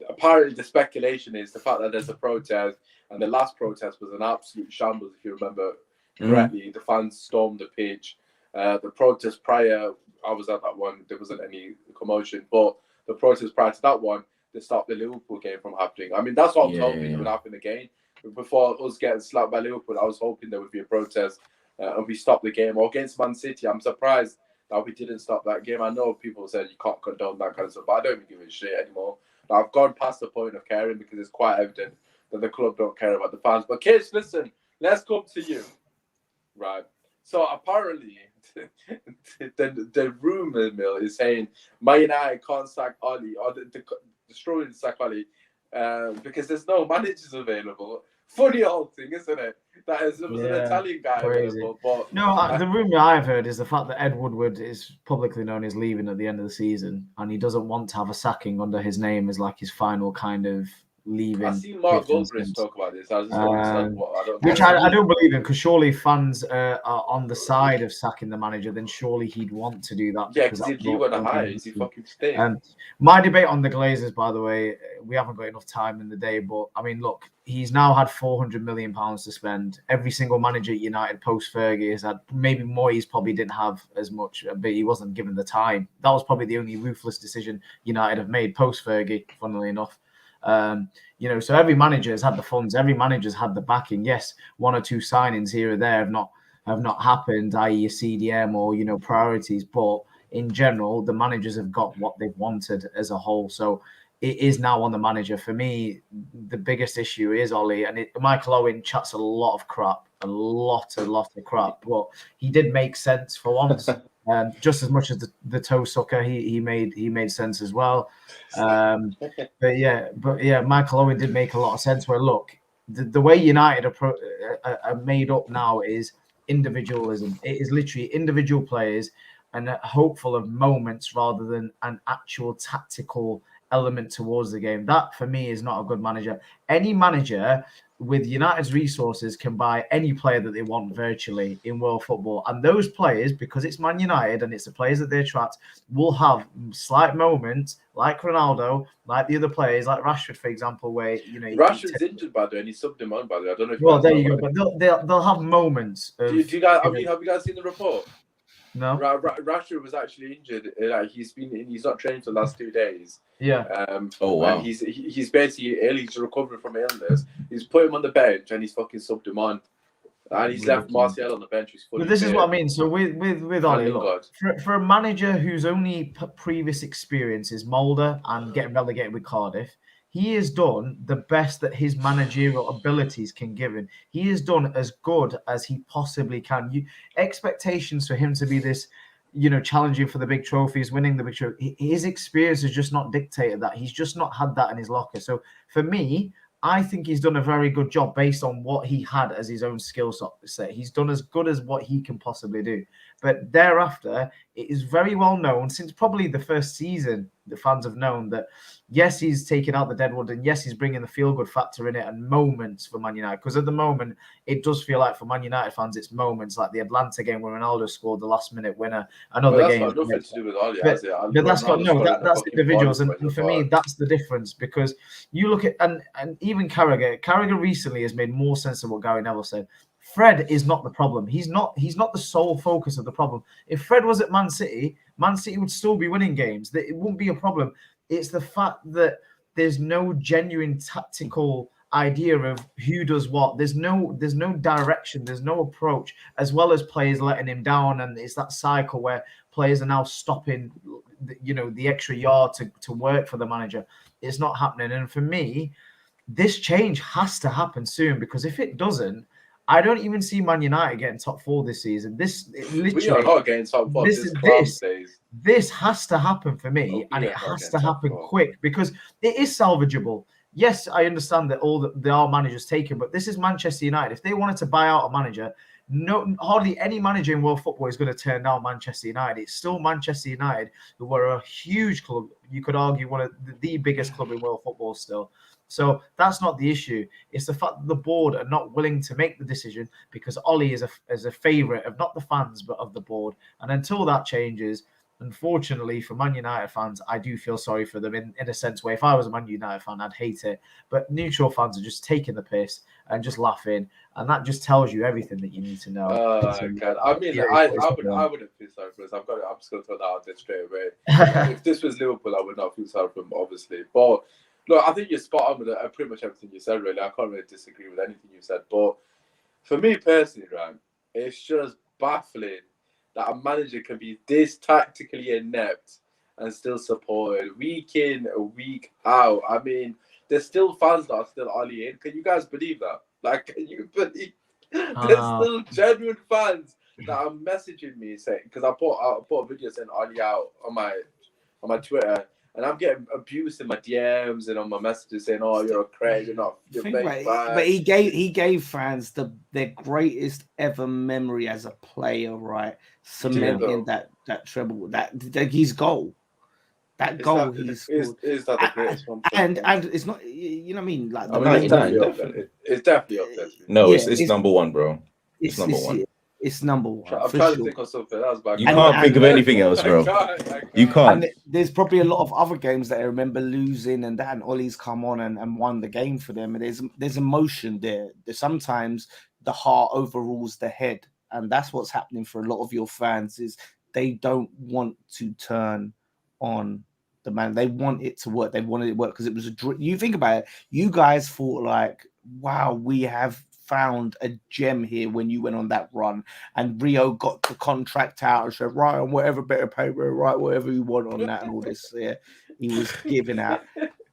apparently, the speculation is the fact that there's a protest, and the last protest was an absolute shambles. If you remember correctly, the fans stormed the pitch. The protest prior, I was at that one. There wasn't any commotion, but the protest prior to that one, they stopped the Liverpool game from happening. I mean, that's what I was hoping would happen again. Before us getting slapped by Liverpool, I was hoping there would be a protest and we stopped the game. Or against Man City, I'm surprised that we didn't stop that game. I know people said you can't condone that kind of stuff, but I don't even give a shit anymore. I've gone past the point of caring because it's quite evident that the club don't care about the fans. But Kish, listen, let's come to you. Right. So apparently, the rumour mill is saying Man United can't sack Oli, or the struggling to sack Oli because there's no managers available. Funny old thing, isn't it? That is, there was an Italian guy available, but no. The rumor I've heard is the fact that Ed Woodward is publicly known as leaving at the end of the season, and he doesn't want to have a sacking under his name as like his final kind of leaving. I've seen Mark Goldbridge talk about this. I just don't understand which I don't believe in, because surely fans are on the side of sacking the manager, then surely he'd want to do that. Yeah, because he'd leave on a high. Is he fucking staying? My debate on the Glazers, by the way, we haven't got enough time in the day, but I mean, look, he's now had £400 million to spend. Every single manager at United post Fergie has had, maybe Moyes probably didn't have as much, but he wasn't given the time. That was probably the only ruthless decision United have made post Fergie, funnily enough. So every manager has had the funds, every manager's had the backing. Yes, one or two signings here or there have not happened, i.e. a CDM or priorities, but in general, the managers have got what they've wanted as a whole. So it is now on the manager. For me, the biggest issue is Ollie, and Michael Owen chats a lot of crap, a lot of crap, but he did make sense for once. Just as much as the toe sucker, he made sense as well. But yeah, Michael Owen did make a lot of sense. Where look, the way United are made up now is individualism. It is literally individual players and hopeful of moments rather than an actual tactical element towards the game. That for me is not a good manager. Any manager with United's resources can buy any player that they want virtually in world football, and those players, because it's Man United and it's the players that they attract, will have slight moments like Ronaldo, like the other players, like Rashford, for example, where Rashford's injured by the way, and he's subbed him on by the way. I don't know if there you go, but they'll have moments. Do you guys have you guys seen the report? No. Rashford was actually injured. He's not trained for the last 2 days. Yeah. Oh wow. He's basically ill. He's recovering from illness. He's put him on the bench and he's fucking subbed him on. And he's left Martial on the bench. But this is what I mean. So with Ollie, look, for a manager whose only previous experience is Mulder and getting relegated with Cardiff, he has done the best that his managerial abilities can give him. He has done as good as he possibly can. Expectations for him to be this challenging for the big trophies, winning the big trophy. His experience has just not dictated that. He's just not had that in his locker. So for me, I think he's done a very good job based on what he had as his own skill set. He's done as good as what he can possibly do. But thereafter, it is very well known since probably the first season, the fans have known that, yes, he's taking out the deadwood, and yes, he's bringing the feel-good factor in it and moments for Man United. Because at the moment, it does feel like for Man United fans, it's moments like the Atlanta game where Ronaldo scored the last-minute winner. Another game. That's got nothing to do with Oli, but that's individuals. And for me, that's the difference. Because you look at, and even Carragher recently has made more sense than what Gary Neville said. Fred is not the problem. He's not the sole focus of the problem. If Fred was at Man City would still be winning games. It wouldn't be a problem. It's the fact that there's no genuine tactical idea of who does what. There's no direction. There's no approach, as well as players letting him down. And it's that cycle where players are now stopping, the extra yard to work for the manager. It's not happening. And for me, this change has to happen soon, because if it doesn't, I don't even see Man United getting top 4 this season. We are not getting top 4. This has to happen for me, and it has to happen quick, because it is salvageable. Yes, I understand that there are managers taken, but this is Manchester United. If they wanted to buy out a manager, hardly any manager in world football is going to turn down Manchester United. It's still Manchester United, who were a huge club. You could argue one of the biggest club in world football still. So that's not the issue. It's the fact that the board are not willing to make the decision, because Oli is a favourite of not the fans, but of the board. And until that changes, unfortunately for Man United fans, I do feel sorry for them in a sense where if I was a Man United fan, I'd hate it. But neutral fans are just taking the piss and just laughing. And that just tells you everything that you need to know. God. I mean, I wouldn't feel sorry for us. I'm just going to throw that out there straight away. If this was Liverpool, I would not feel sorry for them, obviously. But look, I think you're spot on with pretty much everything you said, really. I can't really disagree with anything you said. But for me personally, right, it's just baffling that a manager can be this tactically inept and still supported week in, week out. I mean, there's still fans that are still Oli in. Can you guys believe that? Like, can you believe there's still genuine fans that are messaging me saying, because I put a video saying Oli out on my Twitter. And I'm getting abused in my DMs and on my messages saying, "Oh, you're a crazy, you're not." But he gave fans their greatest ever memory as a player, right? Cementing that treble, that his goal, that goal he scored. Is that the greatest one? And it's not, you know what I mean? Like, it's definitely up there. No, it's number one, bro. It's number one. It's number one. I'm trying to think of something else. You can't think of anything else, bro. You can't. And there's probably a lot of other games that I remember losing, and Ollie's come on and won the game for them. And there's emotion there. Sometimes the heart overrules the head, and that's what's happening for a lot of your fans. Is they don't want to turn on the man. They want it to work. They wanted it to work because it was a dream. You think about it. You guys thought like, wow, we have found a gem here when you went on that run, and Rio got the contract out and said, right, on whatever bit of paper, write whatever you want on that and all this. Yeah, he was giving out,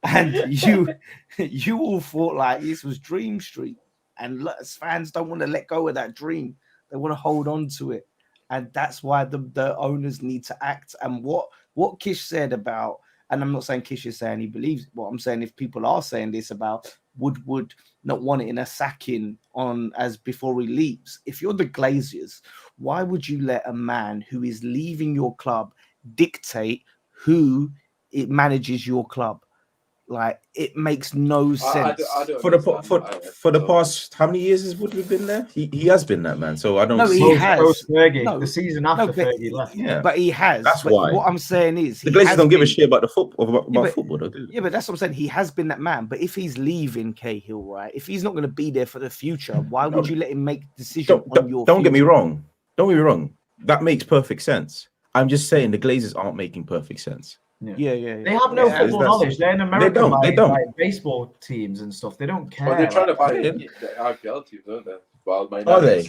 and you all thought like this was Dream Street, and fans don't want to let go of that dream. They want to hold on to it, and that's why the owners need to act. And what Kish said about, and I'm not saying Kish is saying he believes what I'm saying. If people are saying this about Wood not want it in a sacking on as before he leaves. If you're the Glazers, why would you let a man who is leaving your club dictate who it manages your club? Like, it makes no sense. For the past, how many years has Woodward been there? He has been that man. So I don't. No, he has. The season after Fergie left. Yeah, but he has. That's why. What I'm saying is, the Glazers don't give a shit about the football. About football, though, do they? Yeah, but that's what I'm saying. He has been that man. But if he's leaving Cahill, right? If he's not going to be there for the future, why would you let him make decisions on your? Don't get me wrong. Don't get me wrong. That makes perfect sense. I'm just saying the Glazers aren't making perfect sense. Yeah. They have no football knowledge. They're in America. They don't. Like baseball teams and stuff. They don't care. But they're trying to buy the IPL teams, don't they? Well, are they?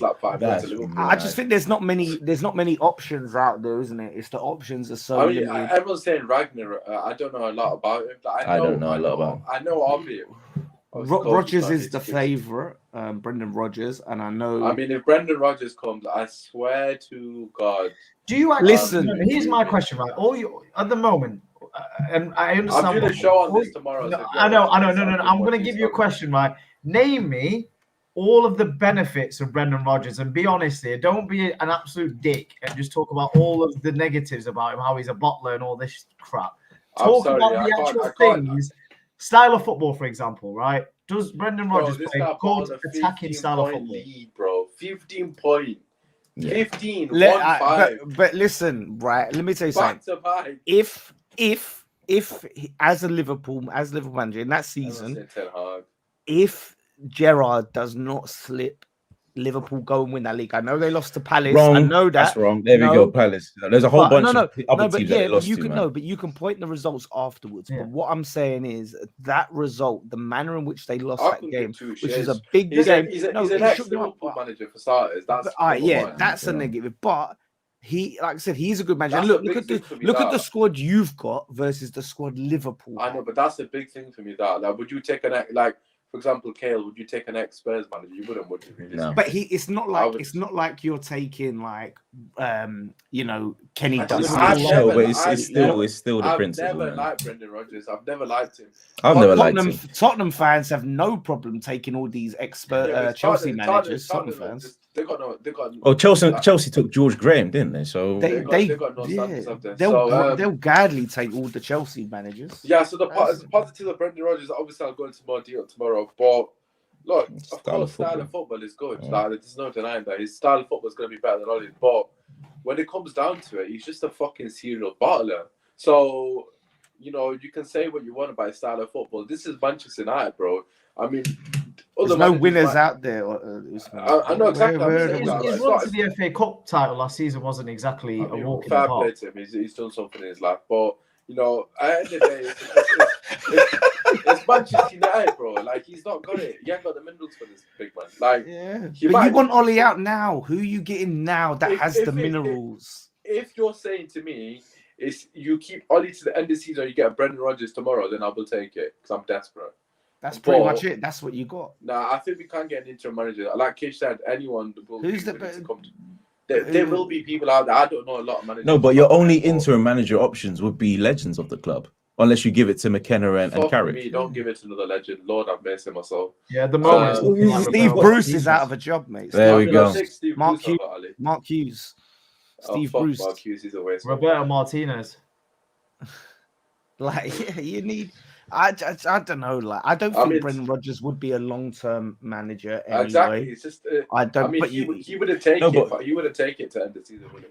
I just think there's not many options out there, isn't it? It's the options are so. I mean, everyone's saying Ragnar. I don't know a lot about him. I don't know a lot about him. I know of him, Rodgers is the favourite, Brendan Rodgers, and I know. I mean, if Brendan Rodgers comes, I swear to God. Do you actually listen? Here's my question, right? All you at the moment, and I understand. I'm doing a show on this tomorrow. No, I know. No. I'm going to give you a question, right? Name me all of the benefits of Brendan Rodgers, and be honest here. Don't be an absolute dick and just talk about all of the negatives about him, how he's a bottler and all this crap. Talk about the actual things. Style of football, for example, right? Does Brendan Rodgers play good attacking style of football? Lead, bro. 15 point. Yeah. 15, 1-5. But listen, right? Let me tell you something. If as a Liverpool manager in that season, if Gerrard does not slip, Liverpool go and win that league. I know they lost to Palace. Wrong. I know that. That's wrong. There we go, Palace. There's a whole bunch of other teams that they lost to, man. But you can point the results afterwards. Yeah. But what I'm saying is that result, the manner in which they lost that game, which is a big game. game. He's an ex-Liverpool manager for starters. That's a negative. But he, like I said, he's a good manager. Look at the squad you've got versus the squad Liverpool. I know, but that's a big thing for me. That would you take for example, Cahil, would you take an ex-Spurs manager? You wouldn't, would you? Really? No. But it's not like you're taking Kenny does. It's still the principle. I've never liked Brendan Rodgers. I've never liked him. I've never liked him. Tottenham fans have no problem taking all these expert Chelsea managers. Tottenham fans. They got no. Oh, Chelsea took George Graham, didn't they? So they got no standards up there. They'll gladly take all the Chelsea managers. Yeah. So the positive of Brendan Rodgers, obviously, I'll go into more detail tomorrow. But look, of course, style of football is good. Yeah. There's no denying that his style of football is going to be better than Ollie's. But when it comes down to it, he's just a fucking serial bottler. So you can say what you want about his style of football. This is Manchester United, bro. I mean. There's no winners out there. I know exactly. His run to the FA Cup title last season wasn't exactly a walk in the park. Fair play to him. He's done something in his life. But, at the end of the day, it's Manchester United, bro. Like, he's not got it. He ain't got the minerals for this big man. Like, but you want Ollie out now. Who are you getting now that has the minerals? If you're saying to me, you keep Ollie to the end of the season, you get Brendan Rodgers tomorrow, then I will take it because I'm desperate. That's pretty much it. That's what you got. Nah, I think we can't get an interim manager. Like Kish said, anyone will there will be people out there. I don't know a lot of managers. No, but your only interim manager options would be legends of the club, unless you give it to McKenna and Carrick. Me, don't give it to another legend. Lord have mercy myself. Yeah, at the moment, Steve Bruce is out of a job, mate. There we go. Mark Hughes. Steve Bruce. Mark Hughes is a waste. Roberto Martinez. You need. I don't know. Like, I don't think Brendan Rodgers would be a long-term manager anyway. Exactly. It's just. I don't. I mean, but he would have taken it. But he would have taken it to end the season, wouldn't he?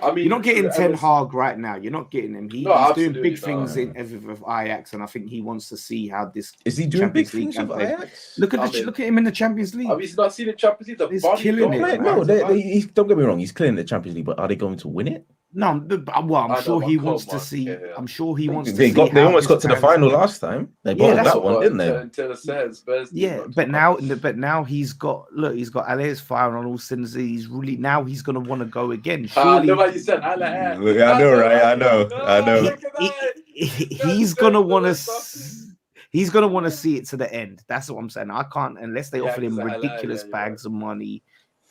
I mean, you're not getting Ten Hag right now. You're not getting him. He's doing big things with Ajax, and I think he wants to see how this. Is he doing big things with Ajax? Look at him in the Champions League. Have you not seen the Champions League? He's killing it. No, don't get me wrong. He's clearing the Champions League, but are they going to win it? No, I'm sure he wants to see. I'm sure he wants to see. They almost got to the final last time. They bottled that one, didn't they? Until it says, but now he's got Ale's firing on all cylinders. He's going to want to go again. Surely, what you said. I know, right? I know. He's gonna want to see it to the end. That's what I'm saying. I can't unless they offer him ridiculous bags of money.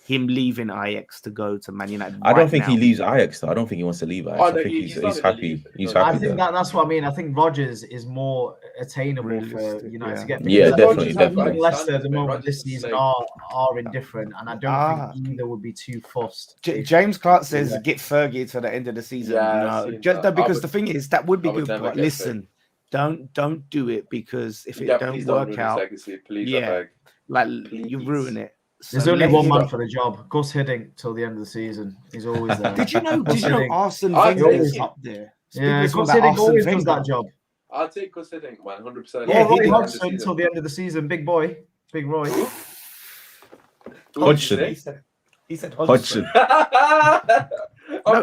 Him leaving Ajax to go to Man United. I don't think he leaves Ajax though. I don't think he wants to leave Ajax. I think he's happy. He's happy. I think that's what I mean. I think Rodgers is more attainable for United to get. Yeah, definitely. Leicester at the moment this season are indifferent, and I don't think either would be too fussed. James Clark says get Fergie to the end of the season. Because the thing is that would be good. But listen, don't do it because if it don't work out, you ruin it. There's only one man for the job. Gus Hiddink till the end of the season. He's always there. Did you know Arsene Wenger is up there? Yeah, Gus Hiddink always does that job. I'll take Gus Hiddink, man, 100%. Yeah, Roy Hodgson until the end of the season. Big boy, Big Roy. Hodgson. He said Hodgson. No,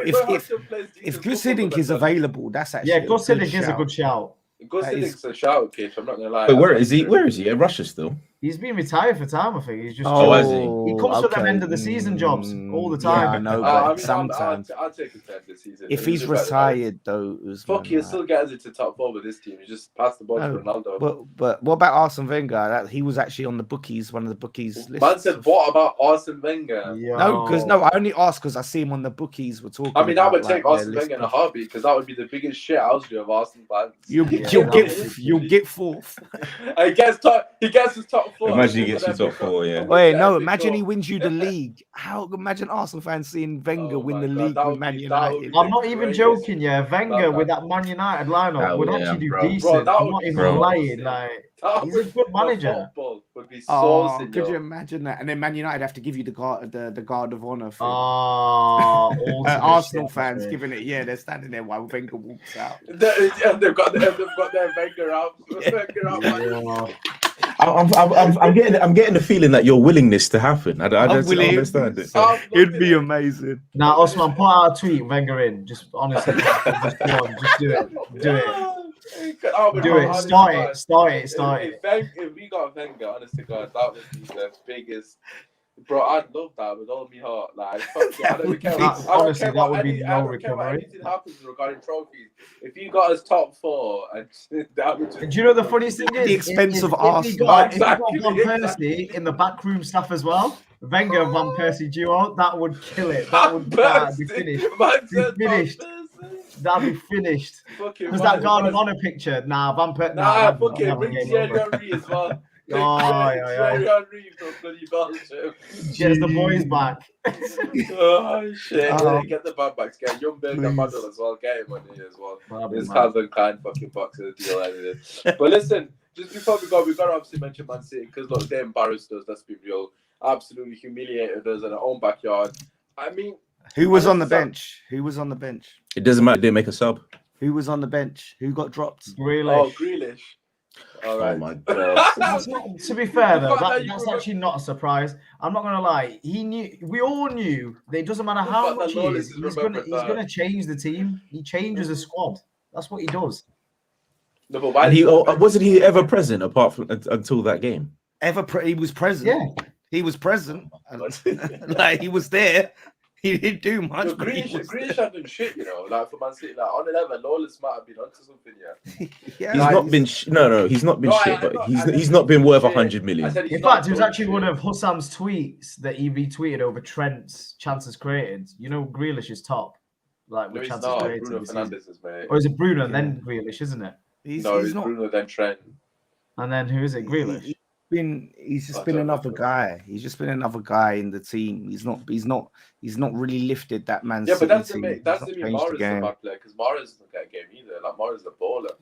if Gus Hiddink is available, that's actually Gus Hiddink is a good shout. Gus Hiddink's a shout, Kish. I'm not gonna lie. But where is he? Where is he? At Russia still? He's been retired for time, I think. He's just has he? He comes for them end of the season jobs all the time. Yeah, I know, I but mean, sometimes I'll take his time this season. if He's he's a better player. retired, though, Fuck, he'll still get us into top 4 with this team. He just passed the ball to Ronaldo. But what about Arsene Wenger? He was actually on the bookies, one of the bookies. Man said, what about Arsene Wenger? No, I only asked because I see him on the bookies. We're talking. I mean, I would take like, Arsene Wenger in a heartbeat because that would be the biggest shit house of Arsenal fans. You'll get fourth. He gets his top 4. Imagine he gets his top 4, yeah. Wait, no, imagine he wins you the league. Imagine Arsenal fans seeing Wenger win the league with Man United. I'm not even joking, yeah. Wenger with that Man United lineup would actually do decent. I'm not even lying. Like, he's a good manager. Would be so could you imagine that? And then Man United have to give you the guard of honor. Arsenal fans giving it. Yeah, they're standing there while Wenger walks out. They've got their Wenger out. I'm getting the feeling that your willingness to happen. I don't understand it. It'd be amazing. Now, Osman, put out a tweet, Wenger in. Just honestly, just do it. Do it. Start it. If we got Wenger, honest to God, that would be the biggest. Bro, I'd love that with all my heart. Like, fuck yeah, I don't care. Honestly, that would be no recovery. Care what anything happens regarding trophies. If you got us top 4, and that would just. Do you know the funniest thing is? The expense of Arsenal. If you got Van Persie in the backroom staff as well, Wenger Van Persie duo, that would kill it. That would be finished. That'd be finished. Because that Guard of Honor picture, Van Persie. Nah, fucking bring Thierry Henry as well. Cheers, the boys back. Oh shit! Get the band back. Get young Bill Model as well. Get him on here as well. This Calvin Klein fucking box of the deal. Anyway. But listen, just before we go, we've got to obviously mention Man City because look, they embarrassed us. Let's be real. Absolutely humiliated us in our own backyard. I mean, who was on the bench? Who was on the bench? It doesn't matter. They make a sub. Who was on the bench? Who got dropped? Grealish. All right. Oh my god. To be fair though, that's actually not a surprise. I'm not gonna lie. We all knew that it doesn't matter how much he is, he's gonna change the team. He changes a squad. That's what he does. No, but why? And wasn't he ever present apart from until that game? He was present. Yeah, he was present. Like he was there. He didn't do much. No, Grealish had done shit, like for Man City. Like on 11, Lawless might have been onto something, He's not been he's not been shit, but he's not been worth 100 million. In fact, it was actually one of Hussam's tweets that he retweeted over Trent's chances created. Grealish is top, like with chances created. Bruno Fernandes is, mate. Or is it Bruno then Grealish, isn't it? He's not Bruno then Trent. And then who is it? Grealish. He's just been another guy. He's just been another guy in the team. He's not really lifted that Man City. Yeah, but that's the mean Mahrez is a bad player because Mahrez doesn't get a game either. Like Mahrez is a baller.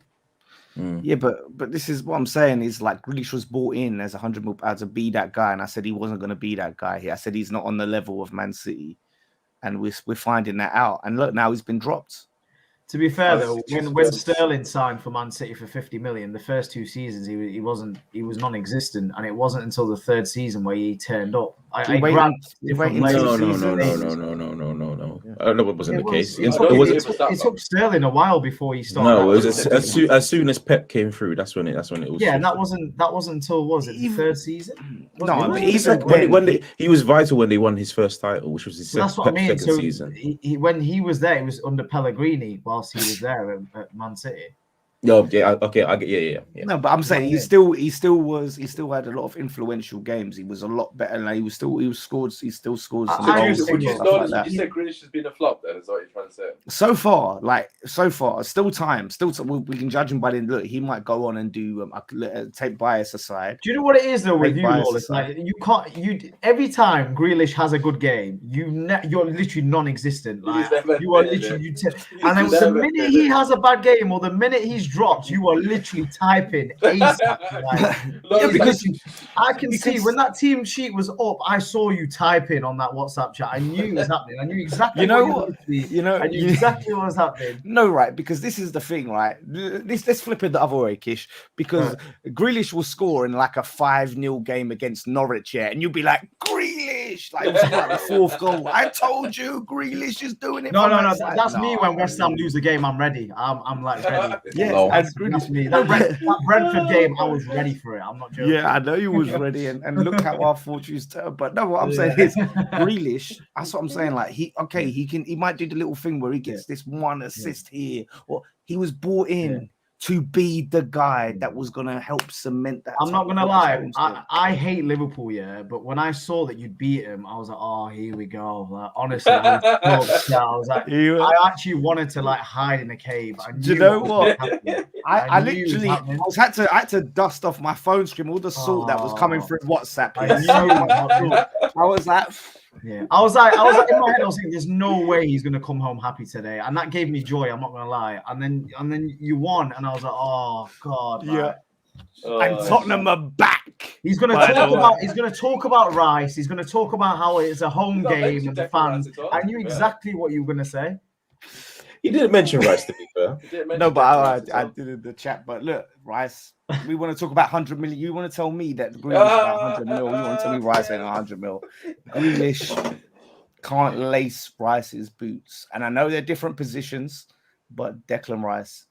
Yeah, but this is what I'm saying is like Grealish was brought in as £100 million to be that guy, and I said he wasn't going to be that guy here. I said he's not on the level of Man City, and we're finding that out. And look, now he's been dropped. To be fair though, when Sterling signed for Man City for 50 million, the first 2 seasons he was non-existent, and it wasn't until the 3rd season where he turned up. No. I don't know what wasn't the case. It took Sterling a while before he started. No, it was as soon as Pep came through. That's when it was. Yeah, and that wasn't until the 3rd season. No, but he was vital when they won his first title, which was his second season. When he was there, it was under Pellegrini whilst he was there at Man City. Yeah, okay, yeah. No, but I'm saying he still had a lot of influential games. He was a lot better. Like he still scores. He still scores. Would you say Grealish has been a flop? Then is what you're trying to say. So far, still time. We can judge him by the look. He might go on and do take bias aside. Do you know what it is though with you, Lawless? Like you can't. Every time Grealish has a good game, you're literally non-existent. Like you are literally and then the minute he has a bad game or the minute he's dropped, you are literally typing ASAP. Because I can see when that team sheet was up, I saw you typing on that WhatsApp chat. I knew it was happening. I knew exactly exactly what was happening. No, right, because this is the thing, right? Let's flip it the other way, Kish. Because Grealish will score in like a 5-0 game against Norwich, and you'll be like, Grealish, Grealish. Like, it was like the fourth goal. I told you, Grealish is doing it. No, from no, that no. side. That's me when West Ham lose the game. I'm ready. I'm like ready. Yeah, Lol. and That's me. Grealish. That Brentford game, I was ready for it. I'm not joking. Yeah, I know you was ready, and look how our fortunes turned. But no, what I'm saying is, Grealish. That's what I'm saying. Like he might do the little thing where he gets this one assist here, or he was brought in to be the guy that was gonna help cement that. I'm not gonna lie, I hate Liverpool, but when I saw that you'd beat him, I was like, oh, here we go. Like, honestly, I was like, I actually wanted to like hide in a cave. Do you know what? I literally I had to dust off my phone screen all the salt that was coming through WhatsApp. I was like, I was like in my head, I was thinking, there's no way he's gonna come home happy today, and that gave me joy. I'm not gonna lie. And then you won, and I was like, oh god, yeah. And Tottenham are back. He's gonna talk about Rice. He's gonna talk about how it's a home game and the fans. I knew exactly what you were gonna say. He didn't mention Rice, to be fair. No, but I did in the chat. But look, Rice, we want to talk about 100 million. You want to tell me that Grealish is about 100 mil. You want to tell me Rice ain't 100 mil. Grealish can't lace Rice's boots. And I know they're different positions, but Declan Rice,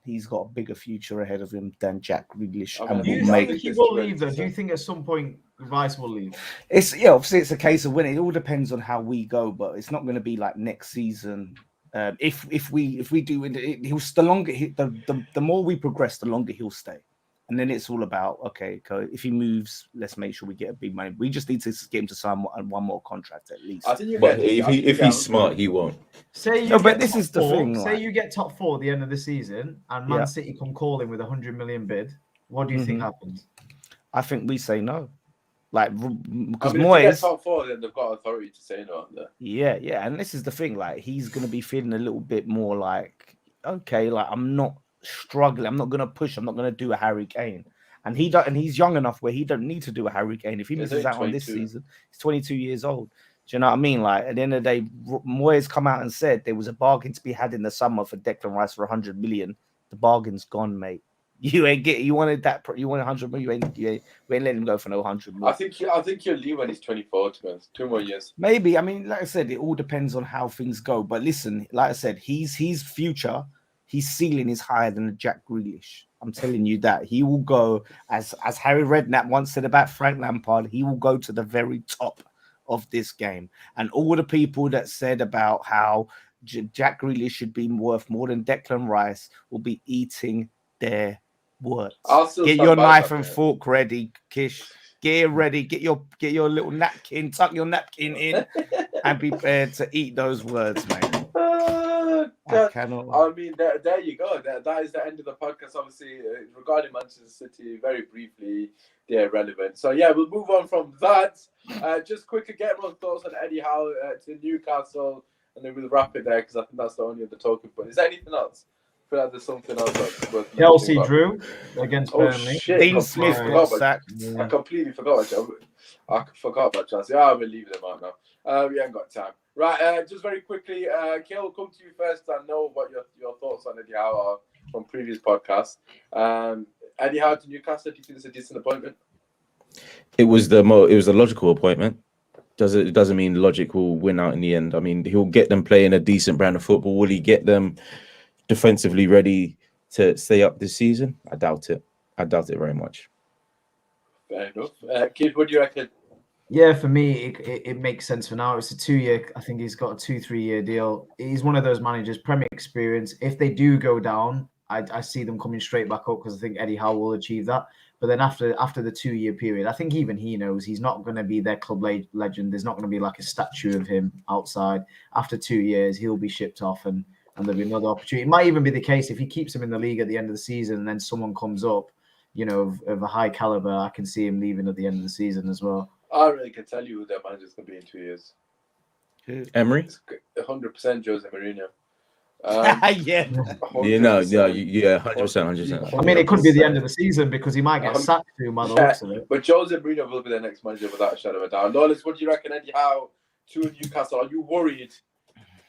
he's got a bigger future ahead of him than Jack Grealish. Do you think he will leave, though? Do you think at some point Rice will leave? Obviously it's a case of winning. It all depends on how we go, but it's not going to be like next season. If we do, he'll the more we progress, the longer he'll stay, and then it's all about if he moves, let's make sure we get a big money. We just need to get him to sign one more contract at least. But if he's smart, he won't. But this is the thing. Say you get top 4 at the end of the season, and Man City come calling with 100 million bid. What do you think happens? I think we say no. Like, because Moyes, top 4, then they've got authority to say no. Yeah, and this is the thing. Like, he's gonna be feeling a little bit more like, okay, like I'm not struggling. I'm not gonna push. I'm not gonna do a Harry Kane. And he's young enough where he don't need to do a Harry Kane. If he misses out on this season, he's 22 years old. Do you know what I mean? Like, at the end of the day, Moyes come out and said there was a bargain to be had in the summer for Declan Rice for 100 million. The bargain's gone, mate. You ain't get. You wanted that. You wanted 100 million. You ain't letting him go for no 100 million. I think he'll leave when he's 24. To be honest, 2 more years. Maybe. I mean, like I said, it all depends on how things go. But listen, like I said, his future, his ceiling is higher than the Jack Grealish. I'm telling you that he will go as Harry Redknapp once said about Frank Lampard. He will go to the very top of this game. And all the people that said about how Jack Grealish should be worth more than Declan Rice will be eating their words. Get your knife and fork ready, Kish. Get ready. Get your little napkin. Tuck your napkin in, and be prepared to eat those words, mate. I mean, there you go. That is the end of the podcast. Obviously, regarding Manchester City, very briefly, they're relevant. So yeah, we'll move on from that. Just quickly get more thoughts on Eddie Howe to Newcastle, and then we'll wrap it there because I think that's the only other talking point. Is there anything else? I feel like there's something else that's worth Chelsea drew against Burnley. Dean Smith got sacked. I completely forgot about Chelsea. We'll leave them out now. We ain't got time. Right, just very quickly, Kill, will come to you first. I know what your thoughts on Eddie Howe are from previous podcasts. Eddie Howe to Newcastle, do you think it's a decent appointment? It was the logical appointment. It doesn't mean logic will win out in the end. I mean, he'll get them playing a decent brand of football. Will he get them defensively ready to stay up this season? I doubt it. I doubt it very much. Fair enough. Kid, what do you reckon? Yeah, for me, it makes sense for now. It's a 2-year. I think he's got a 2-3 year deal. He's one of those managers, Premier experience. If they do go down, I see them coming straight back up because I think Eddie Howe will achieve that. But then after the 2-year period, I think even he knows he's not going to be their club legend. There's not going to be like a statue of him outside. After 2 years, he'll be shipped off and there'll be another opportunity. It might even be the case if he keeps him in the league at the end of the season and then someone comes up, of a high caliber, I can see him leaving at the end of the season as well. I really can tell you who their manager's going to be in 2 years. Emery? 100% Jose Mourinho. Yeah. 100%. I mean, it could be the end of the season because he might get sacked too, by the looks of it. But Jose Mourinho will be the next manager without a shadow of a doubt. Lawless, what do you reckon, Eddie Howe to Newcastle? Are you worried?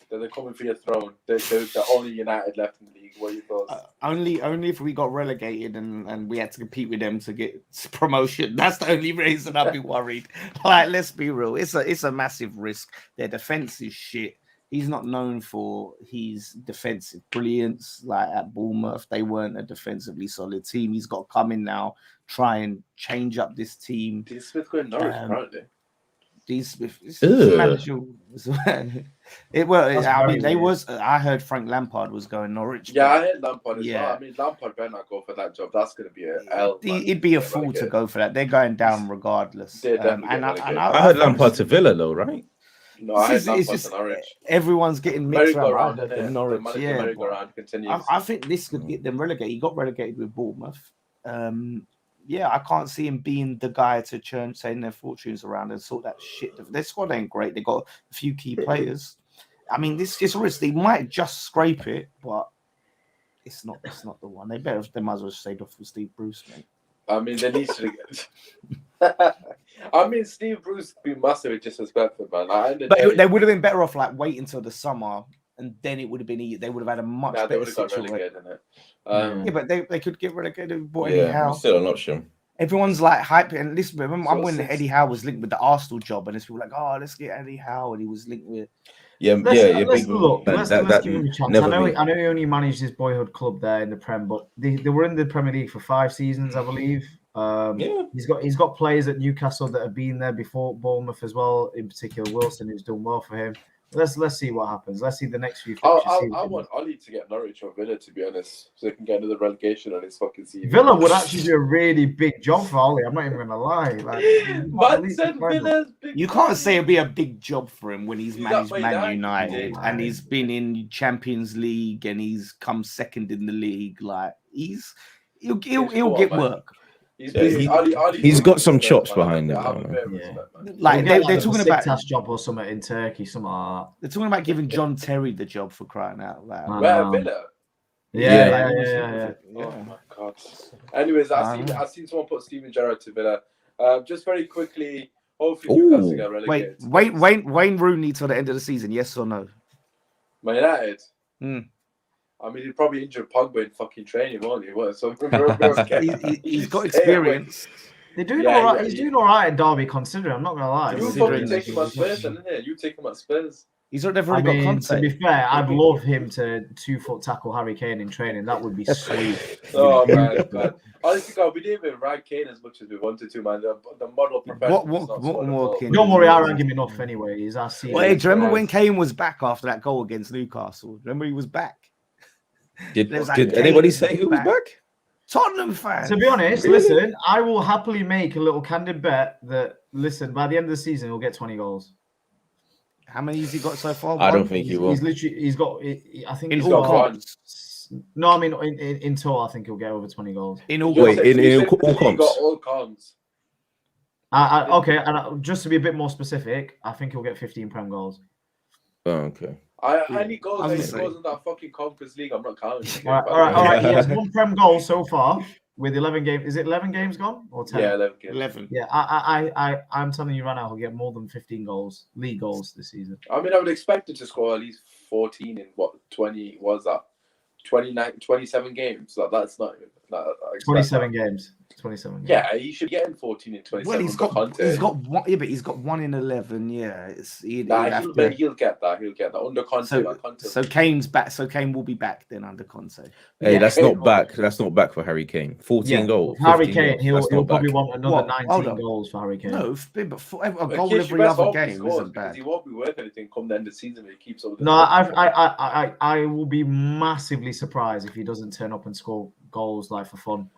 They're coming for your throne. They're the only United left in the league. What are your thoughts? Only if we got relegated and we had to compete with them to get promotion. That's the only reason I'd be worried. Like, let's be real. It's a massive risk. Their defense is shit. He's not known for his defensive brilliance. Like at Bournemouth, they weren't a defensively solid team. He's got to come in now, try and change up this team. Dean Smith going Norwich, apparently. Dean Smith, manager. I heard Frank Lampard was going Norwich. Yeah, I heard Lampard as well. I mean, Lampard better not go for that job. That's going to be a L. It'd be a fool to go for that. They're going down regardless. I heard Lampard to Villa though, right? No, I heard Lampard to Norwich. Everyone's getting mixed around Norwich. I think this could get them relegated. He got relegated with Bournemouth. I can't see him being the guy to turn their fortunes around and sort that shit. Their squad ain't great. They got a few key players. I mean, this is risk. They might just scrape it, but it's not the one. They might as well stayed off with Steve Bruce, mate. I mean, they need to get. I mean, Steve Bruce would be massively disrespectful, man. But they would have been better off like waiting until the summer, and then it would have been. They would have had a much better situation. But they could get relegated. Eddie Howe. Still an option. Everyone's like hyping, and listen, remember when Eddie Howe was linked with the Arsenal job, and it's people like, oh, let's get Eddie Howe, and he was linked with. Let's look. Let's give him a chance. I know he only managed his boyhood club there in the Prem, but they were in the Premier League for 5 seasons, I believe. He's got players at Newcastle that have been there before, Bournemouth as well, in particular Wilson, who's done well for him. Let's see what happens. Let's see the next few. I want Ollie to get Norwich or Villa, to be honest, so they can get another relegation on his fucking season. Villa would actually do a really big job for Ollie. I'm not even gonna lie. You can't say it'll be a big job for him when he's managed Man United and he's been in Champions League and he's come second in the league. Like he'll get work. He's got some chops behind him. Like they're talking about task job or something in Turkey, something like that. They're talking about giving John Terry the job for crying out loud. Where Villa? Yeah. Oh my god. Anyways, I've seen someone put Steven Gerrard to Villa. Just very quickly, hopefully Newcastle get relegated. Wayne Rooney till the end of the season, yes or no? Man United. I mean, he probably injured Pogba in fucking training, won't he? So he's got experience. They're doing all right. He's doing all right at Derby, considering. I'm not gonna lie. You probably take him at Spurs, isn't it? You take him at Spurs. He's already got contact. To be fair, I'd love him to 2-foot tackle Harry Kane in training. That would be sweet. Oh man. Honestly, God, we didn't even ride Kane as much as we wanted to, man. The model professional. What more? Don't worry, I rank him enough anyway. He's our senior. Well, do you remember when Kane was back after that goal against Newcastle? Remember he was back. Did anybody say who was back? Tottenham fans. To be honest, listen, I will happily make a little candid bet that, listen, by the end of the season, he'll get 20 goals. How many has he got so far? I don't think he will. He's got, I think he's got one. No, I mean, in total, I think he'll get over 20 goals. In all comps. He got all comps. Okay, and just to be a bit more specific, I think he'll get 15 Prem goals. Oh, okay. Any goals that he scores in that fucking Conference League, I'm not counting. All right. He has 1 Prem goal so far with 11 games. Is it 11 games gone or 10? Yeah, 11 games. 11. Yeah, I'm telling you right now, he'll get more than 15 goals, league goals this season. I mean, I would expect him to score at least 14 in 27 games. So that's not 27 games. 27 games. Yeah, he should get in 14 in 27. Well, he's got one. Yeah, but he's got 1 in 11. Yeah, he'll get that. He'll get that under Conte. So Kane's back. So Kane will be back then under Conte. Hey, that's not back. That's not back for Harry Kane. 14 goals. Harry Kane. He'll probably want another 19 goals for Harry Kane. No, but a goal every other game isn't bad. He won't be worth anything come the end of the season. He keeps all. No, I will be massively surprised if he doesn't turn up and score goals like for fun.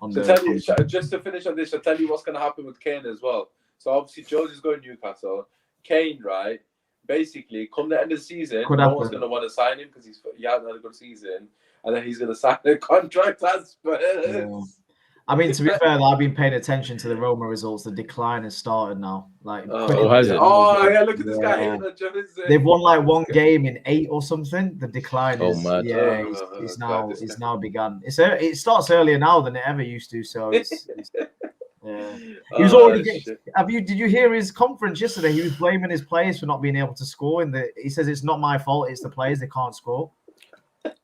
Just to finish on this, I'll tell you what's going to happen with Kane as well. So obviously Josie's going to Newcastle. Kane, right? Basically, come the end of the season, no one's going to want to sign him because he hasn't had a good season, and then he's going to sign a contract as Spurs. Yeah. I mean, to be fair, I've been paying attention to the Roma results. The decline has started now. Has it? Oh yeah, look at this guy. They've won like 1 game in 8 or something. The decline is it's now begun. It starts earlier now than it ever used to. So it's yeah. He was already. Did you hear his conference yesterday? He was blaming his players for not being able to score. He says it's not my fault. It's the players, they can't score.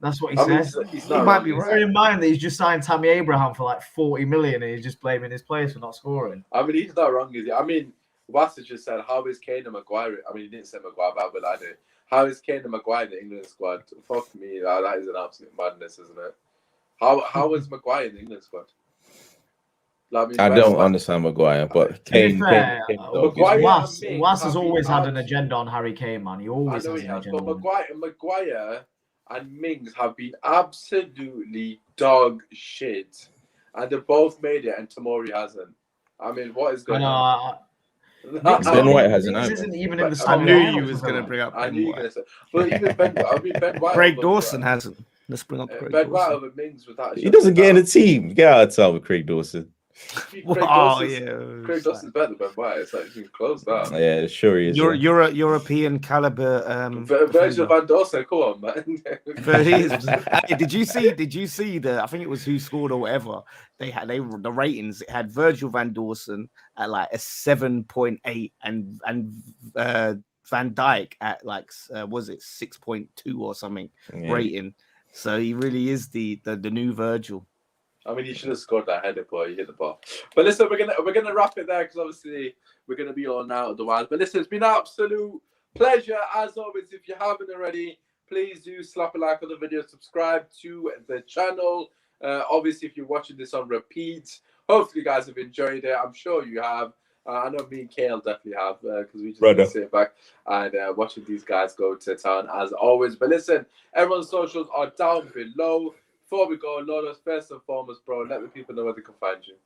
That's what he says. He might be right. Bear in mind that he's just signed Tammy Abraham for like 40 million, and he's just blaming his players for not scoring. I mean, he's not wrong, is he? I mean, Wassa just said, "How is Kane and Maguire?" I mean, he didn't say Maguire, but I did. How is Kane and Maguire in the England squad? Fuck me, that is an absolute madness, isn't it? How is Maguire in the England squad? I don't understand Maguire, but Kane. Was has always had an agenda on Harry Kane, man. He always has an agenda. But Maguire and Mings have been absolutely dog shit, and they both made it, and Tomori hasn't. I mean, what is going on? Ben White hasn't. Isn't even in the I knew you was going to bring up Ben White. But even Ben White. Craig Dawson hasn't. Let's bring up Craig Ben White Dawson. over Mings without. He doesn't get in the team. Get out of town with Craig Dawson. Craig Dawson's better than Ben White. It's like you can close that. Yeah, sure he is. You're European caliber. Virgil van Dawson, come on, man. But he is. Hey, did you see the? I think it was Who Scored or whatever. They the ratings. It had Virgil van Dawson at like a 7.8 and Van Dijk at like was it 6.2 or something rating. So he really is the new Virgil. I mean, he should have scored that header, but he hit the ball. But listen, we're gonna wrap it there because obviously we're gonna be on now otherwise. But listen, it's been an absolute pleasure as always. If you haven't already, please do slap a like on the video, subscribe to the channel. Obviously, if you're watching this on repeat, hopefully you guys have enjoyed it. I'm sure you have. I know me and Kale definitely have because we just sit back and watching these guys go to town as always. But listen, everyone's socials are down below. Before we go, Lawless, first and foremost, bro, let the people know where they can find you.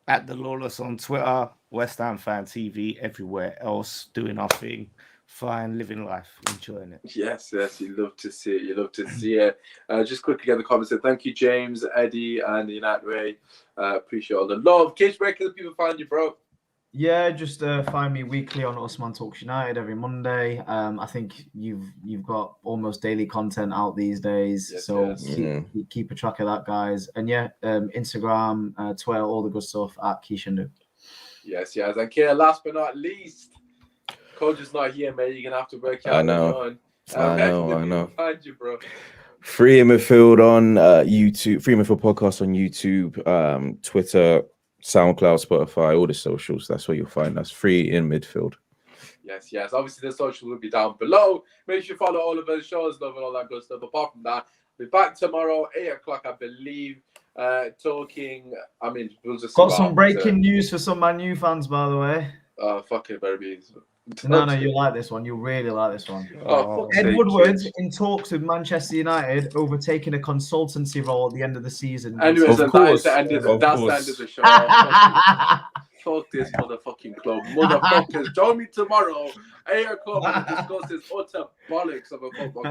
At the Lawless on Twitter, West Ham Fan TV, everywhere else, doing our thing, fine, living life, enjoying it. Yes, you love to see it. Just quickly get the comments. Say thank you, James, Eddie, and the United Way. Appreciate all the love. Kish, where can the people find you, bro? Yeah, just find me weekly on Usman Talks United every Monday. I think you've got almost daily content out these days, keep a track of that, guys. And Instagram, Twitter, all the good stuff at Kish. Yes. And Kia, last but not least, Kojo's not here, mate. You're gonna have to work out. I know. Find you, bro. Free in Midfield on YouTube. Free in Midfield podcast on YouTube, Twitter, SoundCloud, Spotify, all the socials. That's where you'll find us. Free in Midfield. Yes. Obviously, the socials will be down below. Make sure you follow all of the shows, love and all that good stuff. Apart from that, we'll be back tomorrow, 8 o'clock, I believe. Talking. I mean, we'll just got some breaking news for some Man U fans, by the way. Fucking baby. No, you like this one. You really like this one. Ed Woodward in talks with Manchester United over taking a consultancy role at the end of the season. Anyways, that's the end of the show. Fuck this motherfucking club. Motherfuckers, join me tomorrow, 8 o'clock, and discuss this utter bollocks of a football.